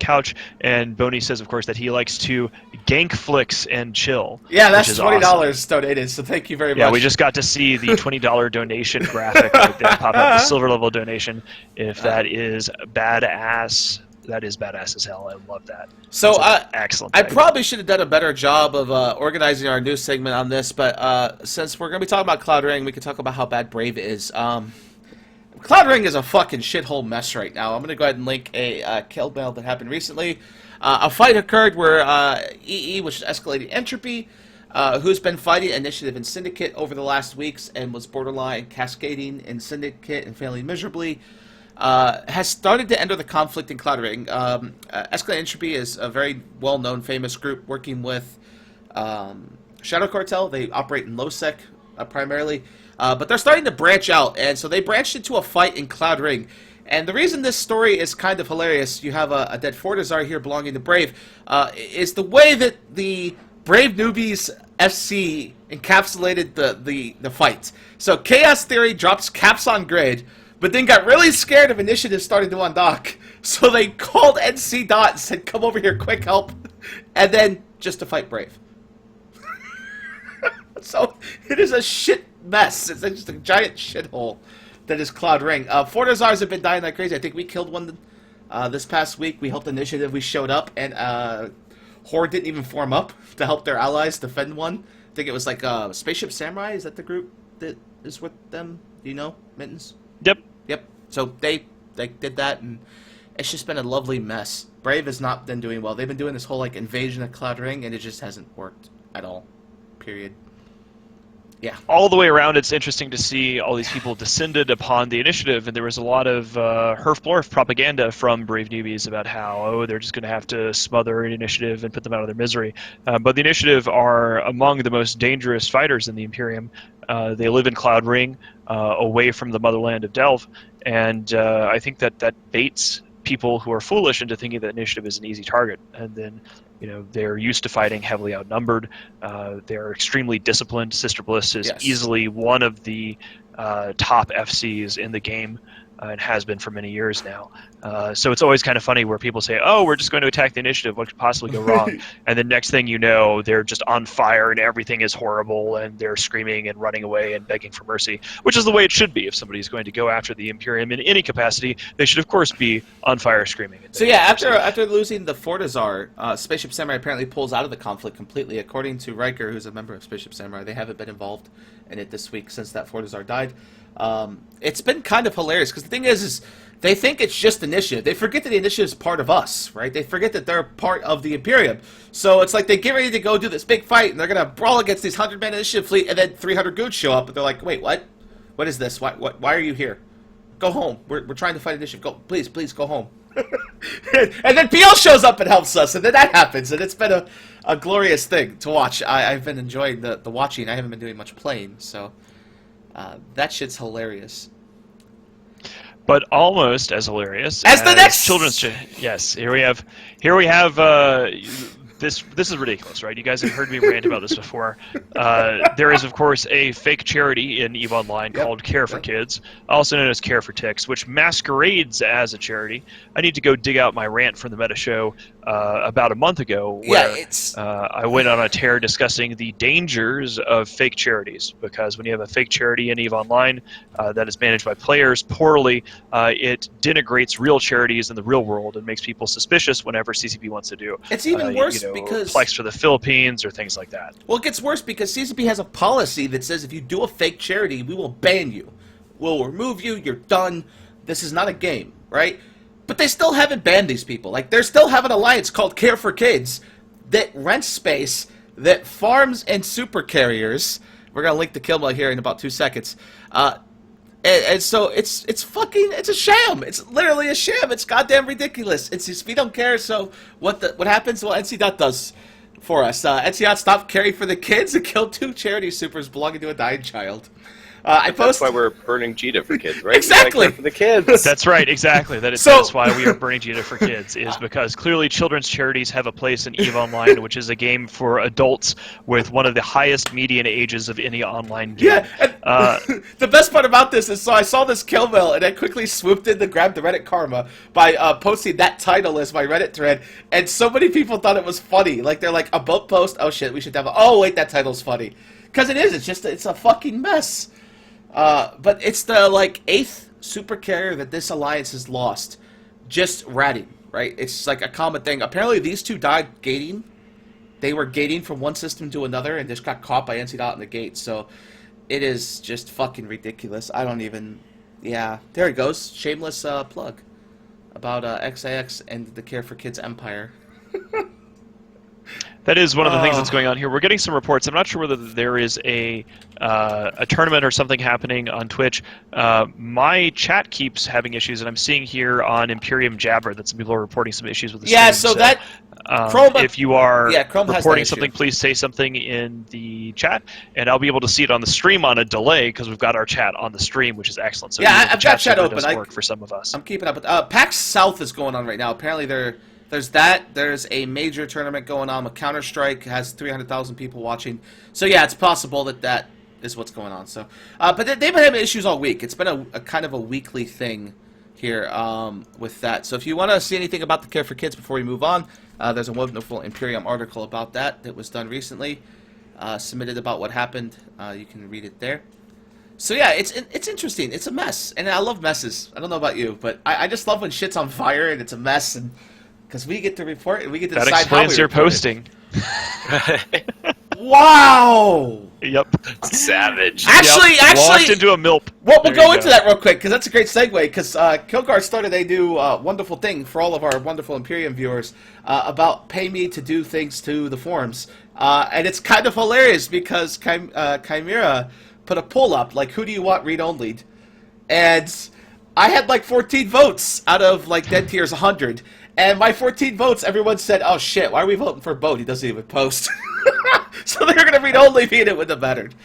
Speaker 3: couch, and Boney says, of course, that he likes to gank, flicks, and chill.
Speaker 2: Yeah, that's $20
Speaker 3: awesome.
Speaker 2: donated. So thank you very much.
Speaker 3: Yeah, we just got to see the $20 donation graphic right there pop up, the silver level donation. If that is badass. That is badass as hell. I love that.
Speaker 2: So
Speaker 3: excellent.
Speaker 2: I probably should have done a better job of organizing our news segment on this, but since we're going to be talking about Cloud Ring, we can talk about how bad Brave is. Cloud Ring is a fucking shithole mess right now. I'm going to go ahead and link a kill mail that happened recently. A fight occurred where EE, which is Escalating Entropy, who's been fighting Initiative and Syndicate over the last weeks and was borderline cascading in Syndicate and failing miserably, has started to enter the conflict in Cloud Ring. Escalating Entropy is a very well-known, famous group working with Shadow Cartel. They operate in low-sec primarily, but they're starting to branch out, and so they branched into a fight in Cloud Ring. And the reason this story is kind of hilarious, you have a dead Fortizar here belonging to Brave, is the way that the Brave Newbies FC encapsulated the fight. So Chaos Theory drops caps on grid, but then got really scared of Initiative starting to undock. So they called NC Dot and said, come over here, quick help. And then just to fight Brave. So it is a shit mess. It's just a giant shithole that is Cloud Ring. Fortizars have been dying like crazy. I think we killed one this past week. We helped Initiative. We showed up, and Horde didn't even form up to help their allies defend one. I think it was like Spaceship Samurai. Is that the group that is with them? Do you know, Mittens? Yep. So they did that, and it's just been a lovely mess. Brave has not been doing well. They've been doing this whole like invasion of Cloud Ring, and it just hasn't worked at all. Period. Yeah.
Speaker 3: All the way around, it's interesting to see all these people descended upon the Initiative, and there was a lot of herf-blorf propaganda from Brave Newbies about how, they're just going to have to smother an Initiative and put them out of their misery. But the Initiative are among the most dangerous fighters in the Imperium. They live in Cloud Ring, away from the motherland of Delve, and I think that baits people who are foolish into thinking that Initiative is an easy target, and then they're used to fighting heavily outnumbered. They're extremely disciplined. Sister Bliss is easily one of the top FCs in the game, and has been for many years now. So it's always kind of funny where people say, oh, we're just going to attack the Initiative. What could possibly go wrong? And the next thing you know, they're just on fire and everything is horrible, and they're screaming and running away and begging for mercy, which is the way it should be. If somebody's going to go after the Imperium in any capacity, they should, of course, be on fire screaming.
Speaker 2: So yeah, after losing the Fortizar, Spaceship Samurai apparently pulls out of the conflict completely. According to Riker, who's a member of Spaceship Samurai, they haven't been involved in it this week since that Fortizar died. It's been kind of hilarious, because the thing is they think it's just Initiative. They forget that the Initiative is part of us, right? They forget that they're part of the Imperium. So it's like they get ready to go do this big fight, and they're going to brawl against these 100-man Initiative fleet, and then 300 goons show up, and they're like, wait, what? What is this? Why are you here? Go home. We're trying to fight Initiative. Go, please, go home. And then PL shows up and helps us, and then that happens, and it's been a glorious thing to watch. I've been enjoying the watching. I haven't been doing much playing, so that shit's hilarious.
Speaker 3: But almost as hilarious
Speaker 2: as the next
Speaker 3: children's. Yes, here we have. This is ridiculous, right? You guys have heard me rant about this before. There is, of course, a fake charity in EVE Online called Care for Kids, also known as Care for Ticks, which masquerades as a charity. I need to go dig out my rant from the Meta Show about a month ago, where I went on a tear discussing the dangers of fake charities, because when you have a fake charity in EVE Online that is managed by players poorly, it denigrates real charities in the real world and makes people suspicious whenever CCP wants to do.
Speaker 2: It's even worse because
Speaker 3: Flex for the Philippines or things like that.
Speaker 2: Well, it gets worse because CCP has a policy that says if you do a fake charity, we will ban you. We'll remove you. You're done. This is not a game, right? But they still haven't banned these people. Like, they still have an alliance called Care for Kids that rents space, that farms and super carriers. We're going to link the kill mail here in about 2 seconds. And so it's a sham. It's literally a sham. It's goddamn ridiculous. It's just, we don't care. So what happens? Well, NC Dot does for us. NC Dot stopped caring for the kids and killed 2 charity supers belonging to a dying child.
Speaker 4: That's why we're burning Jita for kids, right?
Speaker 2: Exactly.
Speaker 4: For the kids.
Speaker 3: That's right, exactly. That's why we are burning Jita for kids, is because clearly children's charities have a place in EVE Online, which is a game for adults with one of the highest median ages of any online game.
Speaker 2: Yeah, the best part about this is, so I saw this kill mill, and I quickly swooped in to grab the Reddit karma by posting that title as my Reddit thread, and so many people thought it was funny. Like, they're like, a boat post, oh shit, we should have oh wait, that title's funny. Because it is, it's a fucking mess. But it's the, like, 8th super carrier that this alliance has lost. Just ratting, right? It's like a common thing. Apparently these two died gating. They were gating from one system to another and just got caught by NC Dot in the gate. So it is just fucking ridiculous. I don't even... Yeah, there it goes. Shameless plug about XIX and the Care for Kids empire.
Speaker 3: That is one of the things that's going on here. We're getting some reports. I'm not sure whether there is a tournament or something happening on Twitch. My chat keeps having issues, and I'm seeing here on Imperium Jabber that some people are reporting some issues with the stream.
Speaker 2: Yeah, so that... Chrome,
Speaker 3: if you are
Speaker 2: Chrome
Speaker 3: reporting something, please say something in the chat, and I'll be able to see it on the stream on a delay, because we've got our chat on the stream, which is excellent. So
Speaker 2: yeah, I've got chat open.
Speaker 3: Work for some of us.
Speaker 2: I'm keeping up with... PAX South is going on right now. Apparently there's that. There's a major tournament going on with Counter-Strike. Has 300,000 people watching. So yeah, it's possible that is what's going on. So, but they've been having issues all week. It's been a kind of a weekly thing here with that. So if you want to see anything about the Care for Kids before we move on, there's a wonderful Imperium article about that was done recently, submitted about what happened. You can read it there. So yeah, it's interesting. It's a mess, and I love messes. I don't know about you, but I just love when shit's on fire and it's a mess, and because we get to report and we get to decide how we
Speaker 3: explains your posting.
Speaker 2: Wow!
Speaker 3: Yep.
Speaker 4: Savage.
Speaker 2: Actually,
Speaker 3: walked into a milp.
Speaker 2: Well, we'll go into that real quick, because that's a great segue, because Kilgar started a new wonderful thing for all of our wonderful Imperium viewers about pay me to do things to the forums. And it's kind of hilarious, because Chimera put a poll up, like, who do you want read-only? And I had, like, 14 votes out of, like, Dead Tier's 100. And my 14 votes, everyone said, oh shit, why are we voting for Boat? He doesn't even post. So they're going to read only me, and it wouldn't have mattered.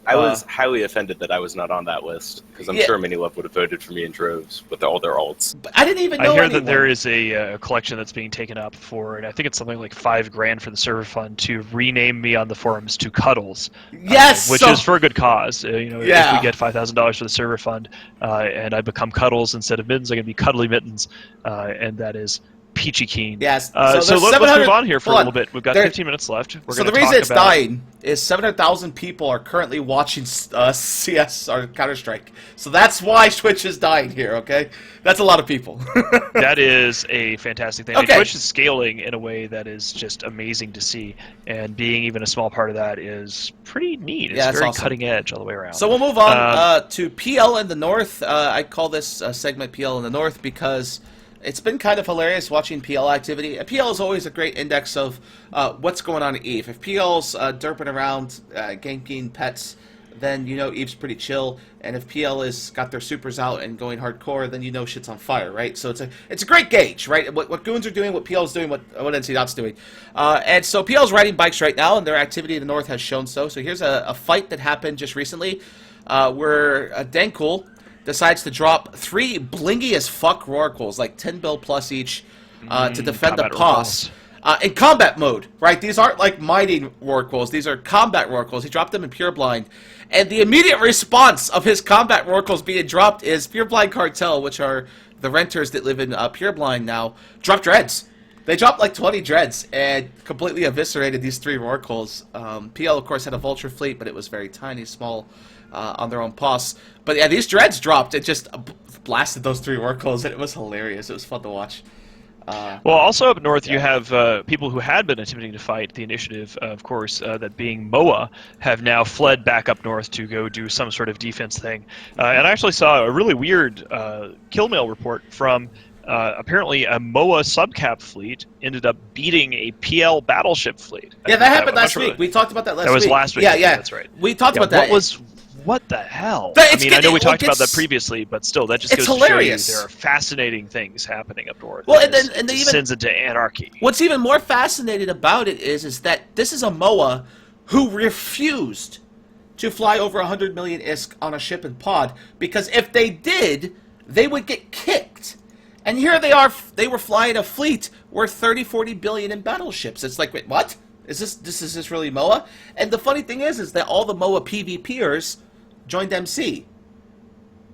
Speaker 4: I was highly offended that I was not on that list, because I'm sure minilove would have voted for me in droves with all their alts.
Speaker 2: But I didn't even know
Speaker 3: I hear
Speaker 2: anyone.
Speaker 3: that there is a collection that's being taken up for, and I think it's something like $5,000 for the server fund to rename me on the forums to Cuddles.
Speaker 2: Yes!
Speaker 3: Which is for a good cause. If we get $5,000 for the server fund, and I become Cuddles instead of Mittens, I'm going to be Cuddly Mittens, and that is peachy keen.
Speaker 2: Yes.
Speaker 3: So let's move on here for a little bit. We've got 15 minutes left.
Speaker 2: So the reason it's dying is 700,000 people are currently watching CS or Counter-Strike. So that's why Twitch is dying here, okay? That's a lot of people.
Speaker 3: That is a fantastic thing.
Speaker 2: Okay.
Speaker 3: And Twitch is scaling in a way that is just amazing to see. And being even a small part of that is pretty neat. It's very
Speaker 2: awesome.
Speaker 3: Cutting edge all the way around.
Speaker 2: So we'll move on to PL in the North. I call this segment PL in the North because... it's been kind of hilarious watching PL activity. PL is always a great index of what's going on at EVE. If PL's derping around, ganking pets, then you know EVE's pretty chill. And if PL is got their supers out and going hardcore, then you know shit's on fire, right? So it's a great gauge, right? What Goons are doing, what PL's doing, what NC Dot's doing. And so PL's riding bikes right now, and their activity in the North has shown so. So here's a fight that happened just recently where Dankul decides to drop 3 blingy as fuck rorquals, like 10 bill plus each, to defend the POS. In combat mode, right? These aren't like mining rorquals, these are combat rorquals. He dropped them in Pure Blind. And the immediate response of his combat rorquals being dropped is Pure Blind Cartel, which are the renters that live in Pure Blind now, dropped dreads. They dropped like 20 dreads and completely eviscerated these 3 rorquals. PL, of course, had a vulture fleet, but it was very tiny, small, on their own POS. But yeah, these dreads dropped. It just blasted those 3 oracles, and it was hilarious. It was fun to watch.
Speaker 3: Well, also up north, you have people who had been attempting to fight the initiative, of course, that being MOA, have now fled back up north to go do some sort of defense thing. And I actually saw a really weird kill mail report from apparently a MOA subcap fleet ended up beating a PL battleship fleet.
Speaker 2: Yeah, that happened last week. We talked about that last week.
Speaker 3: That was last week.
Speaker 2: Yeah,
Speaker 3: that's right.
Speaker 2: We talked about that.
Speaker 3: What the hell?
Speaker 2: I
Speaker 3: mean, I know we talked about that previously, but still, that just goes
Speaker 2: hilarious.
Speaker 3: to show you there are fascinating things happening up north.
Speaker 2: Well, and then even
Speaker 3: sends into anarchy.
Speaker 2: What's even more fascinating about it is that this is a MOA who refused to fly over 100 million ISK on a ship and pod, because if they did, they would get kicked. And here they are, they were flying a fleet worth 30-40 billion in battleships. It's like, wait, what? Is this really MOA? And the funny thing is that all the MOA PvPers joined MC.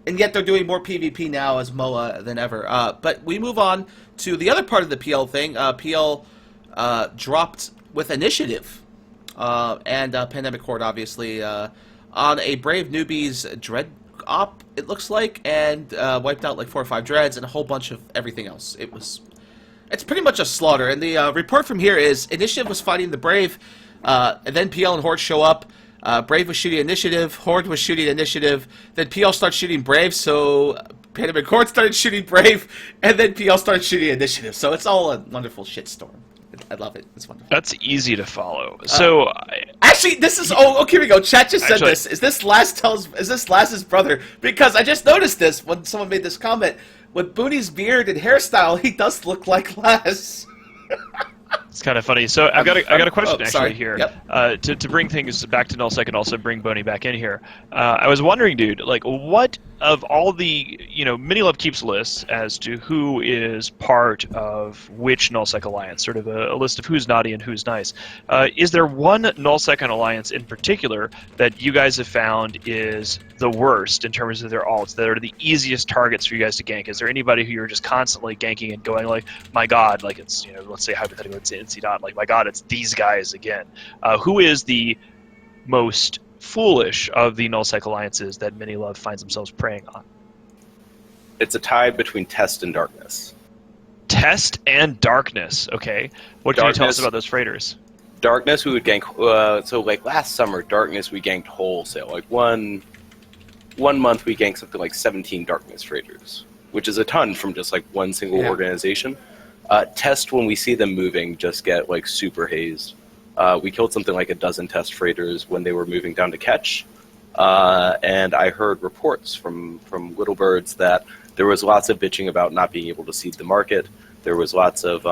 Speaker 2: And yet they're doing more PvP now as MOA than ever. But we move on to the other part of the PL thing. PL dropped with Initiative and Pandemic Horde, obviously, on a Brave Newbies Dread op, it looks like, and wiped out like 4 or 5 Dreads and a whole bunch of everything else. It's pretty much a slaughter. And the report from here is Initiative was fighting the Brave, and then PL and Horde show up. Brave was shooting Initiative, Horde was shooting Initiative, then PL starts shooting Brave, so Pandemic Horde started shooting Brave, and then PL started shooting Initiative. So it's all a wonderful shitstorm. I love it. It's wonderful.
Speaker 3: That's easy to follow. So
Speaker 2: actually, this is okay. Here we go. Chat just said this. Is this Laz's brother? Because I just noticed this when someone made this comment. With Booney's beard and hairstyle, he does look like Laz.
Speaker 3: It's kind of funny. So I got a question actually here.
Speaker 2: Yep.
Speaker 3: To bring things back to nullsec and also bring Boney back in here. I was wondering, dude, like, what of all the, minilove keeps lists as to who is part of which nullsec alliance, sort of a list of who's naughty and who's nice. Is there one nullsec alliance in particular that you guys have found is the worst in terms of their alts, that are the easiest targets for you guys to gank? Is there anybody who you're just constantly ganking and going like, my god, like it's, let's say hypothetically it's NC Dot, like, my god, it's these guys again. Who is the most foolish of the nullsec alliances that minilove finds themselves preying on?
Speaker 4: It's a tie between Test and Darkness.
Speaker 3: Test and Darkness, okay. What can you tell us about those freighters?
Speaker 4: Darkness, we would gank, so like last summer, Darkness we ganked wholesale. Like one month we ganked something like 17 Darkness freighters, which is a ton from just like one single organization. Test, when we see them moving, just get like super hazed. We killed something like a dozen Test freighters when they were moving down to catch. And I heard reports from Little Birds that there was lots of bitching about not being able to seed the market. There was lots of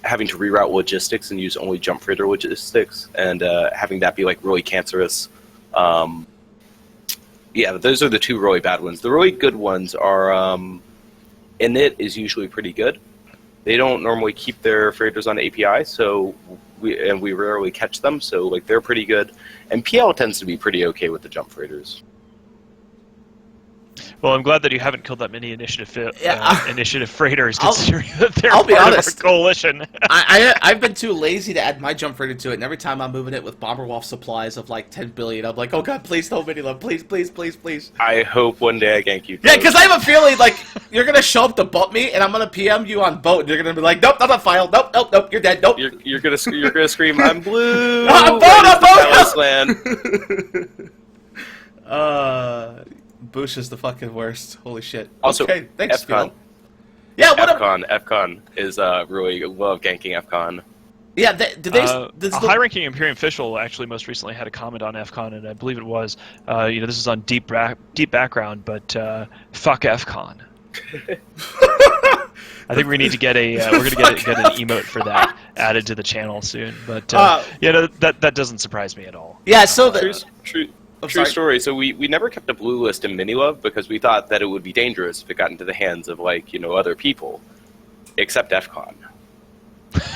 Speaker 4: having to reroute logistics and use only jump freighter logistics, and having that be like really cancerous. Yeah, those are the two really bad ones. The really good ones are Init is usually pretty good. They don't normally keep their freighters on API, so we rarely catch them, so like they're pretty good. And PL tends to be pretty okay with the jump freighters.
Speaker 3: Well, I'm glad that you haven't killed that many initiative freighters, considering that they're
Speaker 2: I'll be
Speaker 3: part
Speaker 2: honest.
Speaker 3: of our coalition.
Speaker 2: I've been too lazy to add my jump freighter to it, and every time I'm moving it with Bomberwolf supplies of like 10 billion, I'm like, oh god, please don't minilove, please, please, please, please.
Speaker 4: I hope one day I gank you.
Speaker 2: Yeah, because I have a feeling like you're gonna show up to boat me, and I'm gonna PM you on boat, and you're gonna be like, nope, not file, nope, nope, nope, you're dead, nope.
Speaker 4: You're gonna scream, I'm blue.
Speaker 2: I'm boat. Boosh is the fucking worst. Holy shit.
Speaker 4: Also,
Speaker 2: okay, thanks,
Speaker 4: FCon.
Speaker 2: Phil. Yeah, what
Speaker 4: FCon is really love ganking FCon.
Speaker 2: Yeah, the
Speaker 3: high-ranking Imperium official actually most recently had a comment on FCon, and I believe it was, this is on deep background, but fuck FCon. I think we need to get we're gonna get an emote for that added to the channel soon. But that doesn't surprise me at all.
Speaker 2: Yeah, so
Speaker 4: True story. So we never kept a blue list in minilove because we thought that it would be dangerous if it got into the hands of other people, except FCon,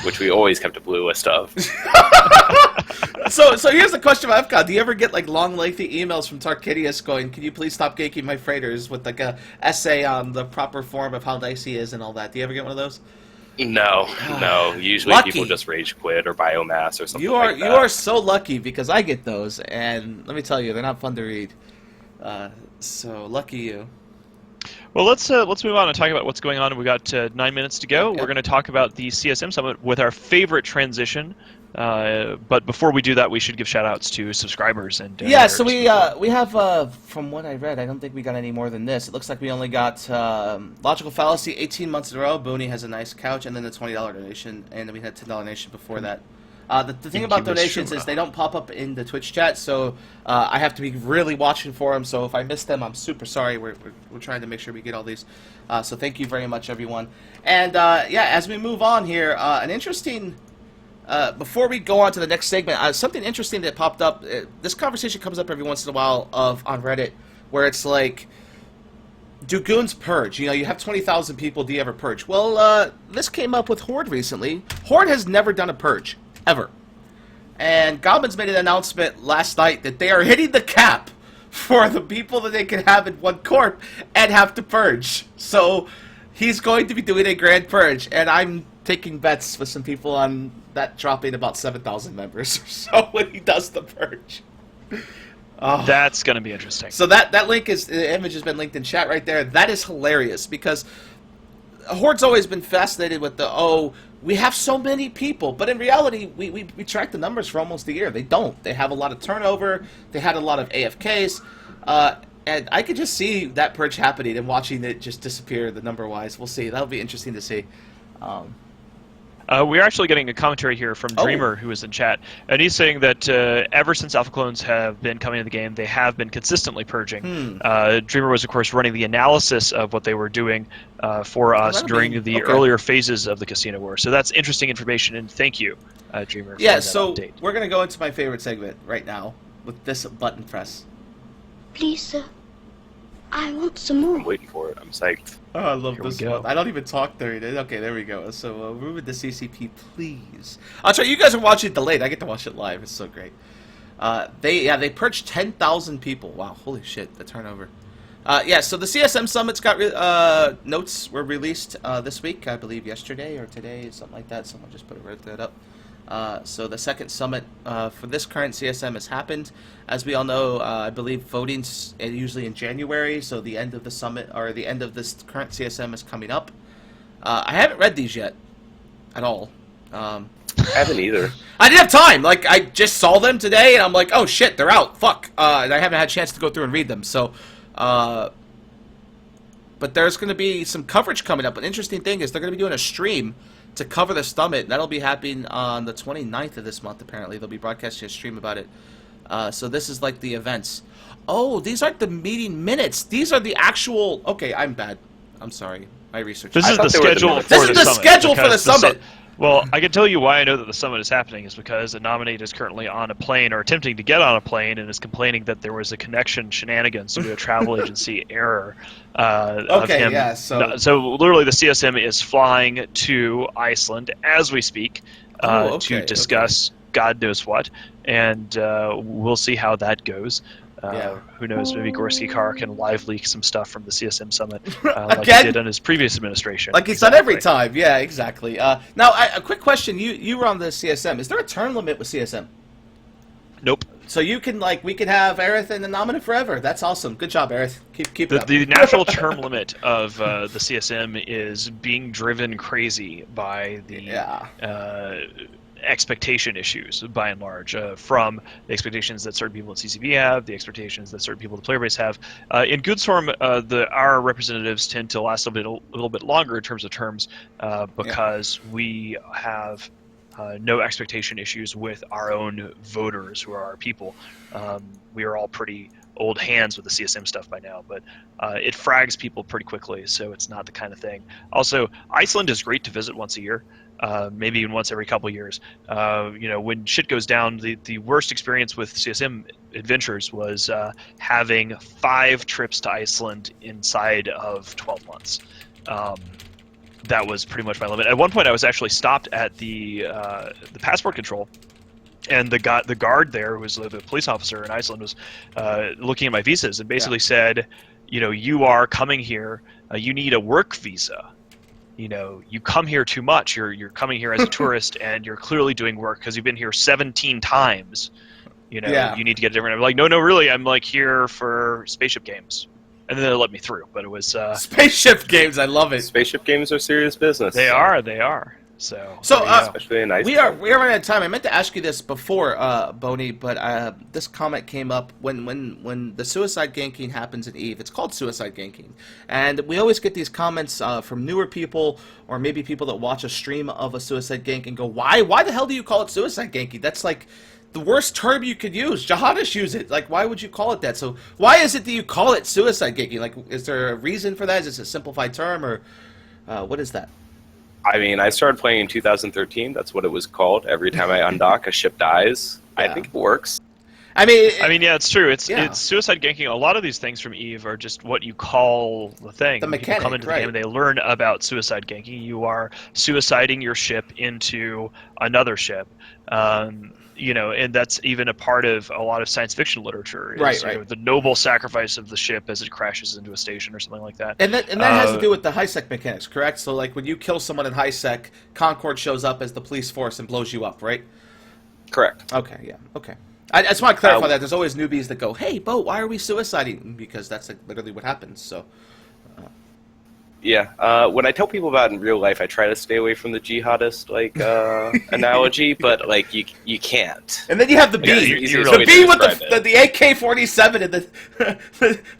Speaker 4: which we always kept a blue list of.
Speaker 2: So here's the question about FCon. Do you ever get like long, lengthy emails from Tarkidius going, "Can you please stop ganking my freighters?" with like a essay on the proper form of how dicey is and all that? Do you ever get one of those?
Speaker 4: No. Usually
Speaker 2: Lucky.
Speaker 4: People just rage quit or biomass or something
Speaker 2: You are so lucky because I get those, and let me tell you, they're not fun to read. So lucky you.
Speaker 3: Well, let's move on and talk about what's going on. We got 9 minutes to go.
Speaker 2: Okay.
Speaker 3: We're going to talk about the CSM Summit with our favorite transition. But before we do that, we should give shout-outs to subscribers and
Speaker 2: so we have from what I read, I don't think we got any more than this. It looks like we only got Logical Fallacy 18 months in a row. Booney has a nice couch, and then the $20 donation, and then we had $10 donation before that. The thing about donations is they don't pop up in the Twitch chat, so I have to be really watching for them. So if I miss them, I'm super sorry. We're trying to make sure we get all these. So thank you very much, everyone. And as we move on here, an interesting before we go on to the next segment, something interesting that popped up. This conversation comes up every once in a while on Reddit, where it's like, do goons purge? You have 20,000 people. Do you ever purge? Well, this came up with Horde recently. Horde has never done a purge, ever. And Goblins made an announcement last night that they are hitting the cap for the people that they can have in one corp and have to purge. So he's going to be doing a grand purge, and I'm taking bets with some people on that dropping about 7,000 members or so when he does the purge. Oh.
Speaker 3: That's going to be interesting.
Speaker 2: So that link the image has been linked in chat right there. That is hilarious because Horde's always been fascinated with we have so many people, but in reality, we track the numbers for almost a year. They don't. They have a lot of turnover. They had a lot of AFKs. And I could just see that purge happening and watching it just disappear, the number-wise. We'll see. That'll be interesting to see.
Speaker 3: We're actually getting a commentary here from Dreamer, who is in chat, and he's saying that ever since Alpha Clones have been coming into the game, they have been consistently purging. Dreamer was, of course, running the analysis of what they were doing for us during the earlier phases of the Casino War. So that's interesting information, and thank you, Dreamer, for that update.
Speaker 2: We're going to go into my favorite segment right now with this button press.
Speaker 5: Please, sir. I want some more.
Speaker 4: I'm waiting for it. I'm psyched.
Speaker 2: Oh, I love this one. I don't even talk during it. Okay, there we go. So, remove the CCP, please. I'll try. You guys are watching it delayed. I get to watch it live. It's so great. They purged 10,000 people. Wow, holy shit, the turnover. So the CSM Summit's got notes were released this week, I believe yesterday or today, something like that. Someone just wrote that up. So the second summit for this current CSM has happened. As we all know, I believe voting's usually in January, so the end of the summit, or the end of this current CSM is coming up. I haven't read these yet, at all.
Speaker 4: I haven't either.
Speaker 2: I didn't have time. Like, I just saw them today, and I'm like, oh shit, they're out. Fuck. And I haven't had a chance to go through and read them, so... but there's going to be some coverage coming up. An interesting thing is they're going to be doing a stream to cover the summit. That'll be happening on the 29th of this month, apparently. They'll be broadcasting a stream about it. So this is like the events. Oh, these aren't the meeting minutes. These are the actual... Okay, I'm bad. I'm sorry. I researched
Speaker 3: This is the schedule for the summit.
Speaker 2: This is the schedule for the summit.
Speaker 3: Well, I can tell you why I know that the summit is happening is because a nominee is currently on a plane or attempting to get on a plane and is complaining that there was a connection shenanigans due to a travel agency error of him.
Speaker 2: Yeah,
Speaker 3: so literally the CSM is flying to Iceland as we speak to discuss God knows what, and we'll see how that goes. Who knows, maybe Gorski Carr can live leak some stuff from the CSM Summit like he did in his previous administration.
Speaker 2: Like he's done every time. Yeah, exactly. Now, a quick question. You were on the CSM. Is there a term limit with CSM?
Speaker 3: Nope.
Speaker 2: So you can, we can have Aerith and the nominee forever. That's awesome. Good job, Aerith. Keep it up.
Speaker 3: The natural term limit of the CSM is being driven crazy by the... expectation issues, by and large, from the expectations that certain people at CCP have, the expectations that certain people at the player base have. In Goodstorm, our representatives tend to last a little bit longer in terms of terms because we have no expectation issues with our own voters who are our people. We are all pretty old hands with the CSM stuff by now, but it frags people pretty quickly, so it's not the kind of thing. Also, Iceland is great to visit once a year. Maybe even once every couple years. When shit goes down, the worst experience with CSM adventures was having 5 trips to Iceland inside of 12 months. That was pretty much my limit. At one point, I was actually stopped at the passport control, and the guard there, who was the police officer in Iceland, was looking at my visas and basically said, you are coming here, you need a work visa. You come here too much. You're coming here as a tourist, and you're clearly doing work because you've been here 17 times. You need to get a different. I'm like, no, really, I'm here for spaceship games, and then they let me through. But it was
Speaker 2: spaceship games. I love it.
Speaker 4: Spaceship games are serious business.
Speaker 3: They are. So
Speaker 4: especially in Iceland.
Speaker 2: We are running out of time. I meant to ask you this before, Boney, but this comment came up when the suicide ganking happens in EVE. It's called suicide ganking, and we always get these comments from newer people or maybe people that watch a stream of a suicide gank and go, "Why the hell do you call it suicide ganking? That's like the worst term you could use. Jihadists use it. Why would you call it that? So why is it that you call it suicide ganking? Is there a reason for that? Is it a simplified term, or what is that?"
Speaker 4: I mean, I started playing in 2013. That's what it was called. Every time I undock, a ship dies.
Speaker 2: Yeah.
Speaker 4: I think it works.
Speaker 2: I mean,
Speaker 3: yeah, it's true. It's
Speaker 2: Yeah.
Speaker 3: it's suicide ganking. A lot of these things from Eve are just what you call the thing.
Speaker 2: The
Speaker 3: When people come
Speaker 2: mechanic,
Speaker 3: into the
Speaker 2: right.
Speaker 3: game and they learn about suicide ganking. You are suiciding your ship into another ship. And that's even a part of a lot of science fiction literature. Is,
Speaker 2: Right,
Speaker 3: you know,
Speaker 2: right.
Speaker 3: the noble sacrifice of the ship as it crashes into a station or something like that.
Speaker 2: And that has to do with the high sec mechanics, correct? So like when you kill someone in high sec, Concord shows up as the police force and blows you up, right?
Speaker 4: Correct.
Speaker 2: Okay, yeah, okay. I just want to clarify that there's always newbies that go, "Hey, Bo, why are we suiciding?" Because that's like literally what happens. So
Speaker 4: Yeah. When I tell people about it in real life, I try to stay away from the jihadist analogy, but like you can't.
Speaker 2: and then you have the B,
Speaker 4: Yeah,
Speaker 3: you
Speaker 2: the
Speaker 4: really
Speaker 2: B with
Speaker 4: describe
Speaker 2: the AK-47 and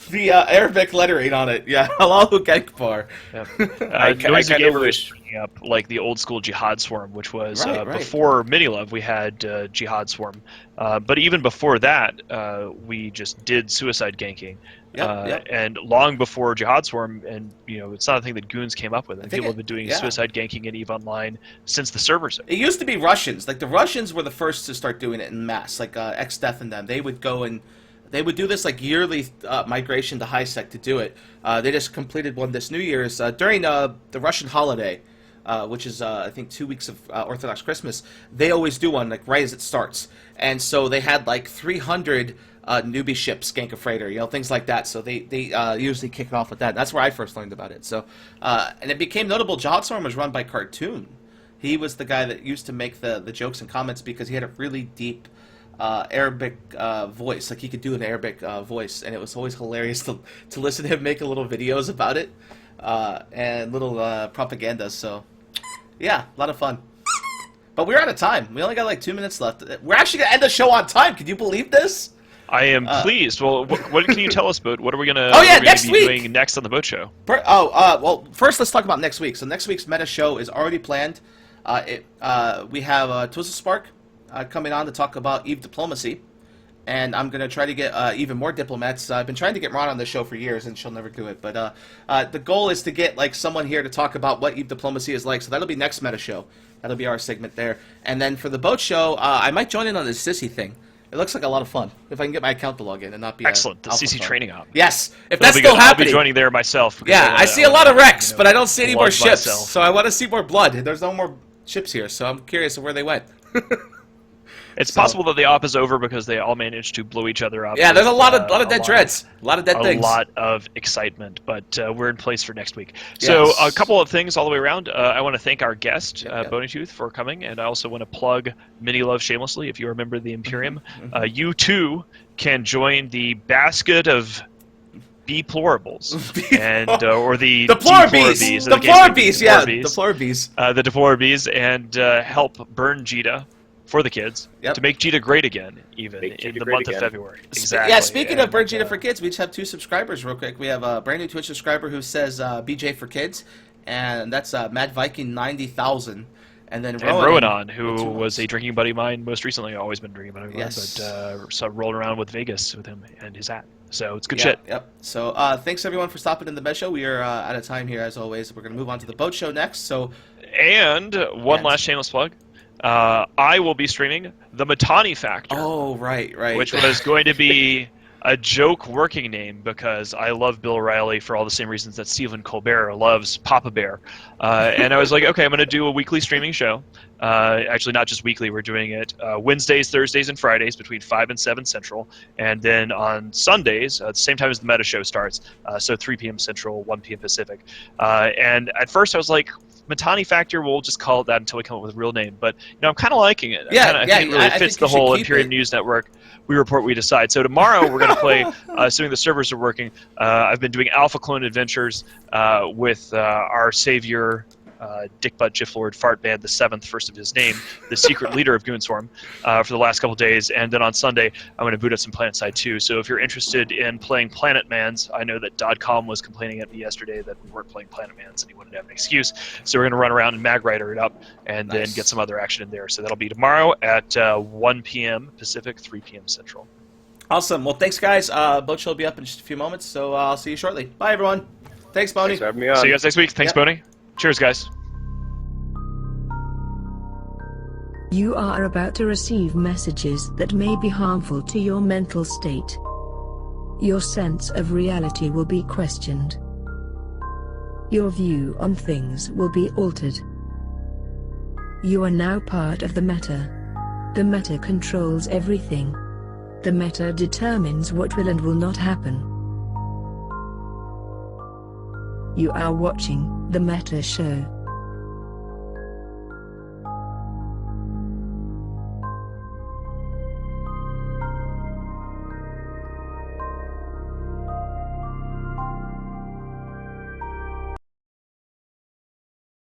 Speaker 2: the Arabic lettering on it. Yeah, Allahu Akbar.
Speaker 4: I
Speaker 3: Noisy
Speaker 4: kind of
Speaker 3: Gamer
Speaker 4: wish.
Speaker 3: was bringing up like the old school Jihad Swarm, which was
Speaker 2: Right, right.
Speaker 3: before minilove. We had Jihad Swarm, but even before that, we just did suicide ganking.
Speaker 2: Yep.
Speaker 3: And long before Jihad Swarm, and it's not a thing that goons came up with. And
Speaker 2: think
Speaker 3: people have been doing suicide ganking in EVE Online since the servers.
Speaker 2: It used to be Russians. Like the Russians were the first to start doing it in mass. Like X-Death and them, they would go and they would do this like yearly migration to high sec to do it. They just completed one this New Year's during the Russian holiday, which is I think 2 weeks of Orthodox Christmas. They always do one like right as it starts, and so they had like 300 newbie ships, gank a freighter, things like that. So they usually kick it off with that. That's where I first learned about it. So and it became notable. Jihad Storm was run by Cartoon. He was the guy that used to make the jokes and comments because he had a really deep Arabic voice. Like he could do an Arabic voice, and it was always hilarious to listen to him make little videos about it and little propaganda. So yeah, a lot of fun. But we're out of time. We only got like 2 minutes left. We're actually gonna end the show on time. Can you believe this?
Speaker 3: I am pleased. Well, what can you tell us about? What are we gonna?
Speaker 2: Next
Speaker 3: be
Speaker 2: week.
Speaker 3: doing next on the boat show?
Speaker 2: Well, first let's talk about next week. So next week's meta show is already planned. We have Twizzle Spark coming on to talk about EVE diplomacy, and I'm going to try to get even more diplomats. I've been trying to get Ron on this show for years, and she'll never do it. But the goal is to get like someone here to talk about what EVE diplomacy is like. So that'll be next meta show. That'll be our segment there. And then for the boat show, I might join in on the Sissy thing. It looks like a lot of fun if I can get my account to log in and not be
Speaker 3: Excellent. The
Speaker 2: alpha
Speaker 3: CC
Speaker 2: phone.
Speaker 3: training op.
Speaker 2: Yes, if that's still
Speaker 3: I'll
Speaker 2: happening.
Speaker 3: be joining there myself.
Speaker 2: Yeah, I see a lot of wrecks, but I don't see any more
Speaker 3: blood
Speaker 2: ships.
Speaker 3: myself.
Speaker 2: So I want to see more blood. There's no more ships here, so I'm curious of where they went.
Speaker 3: It's possible that the op is over because they all managed to blow each other up.
Speaker 2: Yeah, there's a lot
Speaker 3: with,
Speaker 2: of dead dreads, a lot of dead things.
Speaker 3: A lot of excitement, but we're in place for next week. So a couple of things all the way around. I want to thank our guest, Bonitooth, for coming, and I also want to plug minilove shamelessly. If you remember the Imperium, you too can join the basket of deplorables and or the
Speaker 2: deplorables,
Speaker 3: the deplorables, and help burn Jita for the kids to make Jita great again, even in the month of February. Exactly.
Speaker 2: Yeah, speaking of Burn Jita for Kids, we just have 2 subscribers real quick. We have a brand new Twitch subscriber who says BJ for Kids, and that's Mad Viking 90,000. And then
Speaker 3: Rowan, who was a drinking buddy of mine most recently, always been a drinking buddy of mine, but so rolled around with Vegas with him and his hat. So it's good shit.
Speaker 2: Yep. So thanks everyone for stopping in the Med Show. We are out of time here as always. We're going to move on to the Boat Show next. So,
Speaker 3: and one last shameless plug. I will be streaming the Matani Factor.
Speaker 2: Oh, right.
Speaker 3: Which was going to be a joke working name because I love Bill O'Reilly for all the same reasons that Stephen Colbert loves Papa Bear. And I was like, okay, I'm going to do a weekly streaming show. Actually, not just weekly. We're doing it Wednesdays, Thursdays, and Fridays between 5 and 7 Central. And then on Sundays, at the same time as the meta show starts, so 3 p.m. Central, 1 p.m. Pacific. And at first I was like, Matani Factor, we'll just call it that until we come up with a real name. But I'm kind of liking it. I think it really fits the whole Imperium News Network. We report, we decide. So tomorrow we're going to play, assuming the servers are working, I've been doing Alpha Clone Adventures with our savior, Dickbutt Jifflord Fartband the 7th, first of his name, the secret leader of Goonswarm, for the last couple days. And then on Sunday, I'm going to boot up some PlanetSide 2. So if you're interested in playing Planetmans, I know that .com was complaining at me yesterday that we weren't playing Planetmans and he wanted to have an excuse. So we're going to run around and mag writer it up and then get some other action in there. So that'll be tomorrow at 1 p.m. Pacific, 3 p.m. Central.
Speaker 2: Awesome. Well, thanks, guys. Boat Show will be up in just a few moments, so I'll see you shortly. Bye, everyone. Thanks, Boney.
Speaker 4: Thanks for having me on.
Speaker 3: See you guys next week. Thanks, Boney. Cheers, guys.
Speaker 1: You are about to receive messages that may be harmful to your mental state. Your sense of reality will be questioned. Your view on things will be altered. You are now part of the meta. The meta controls everything. The meta determines what will and will not happen. You are watching the Meta Show.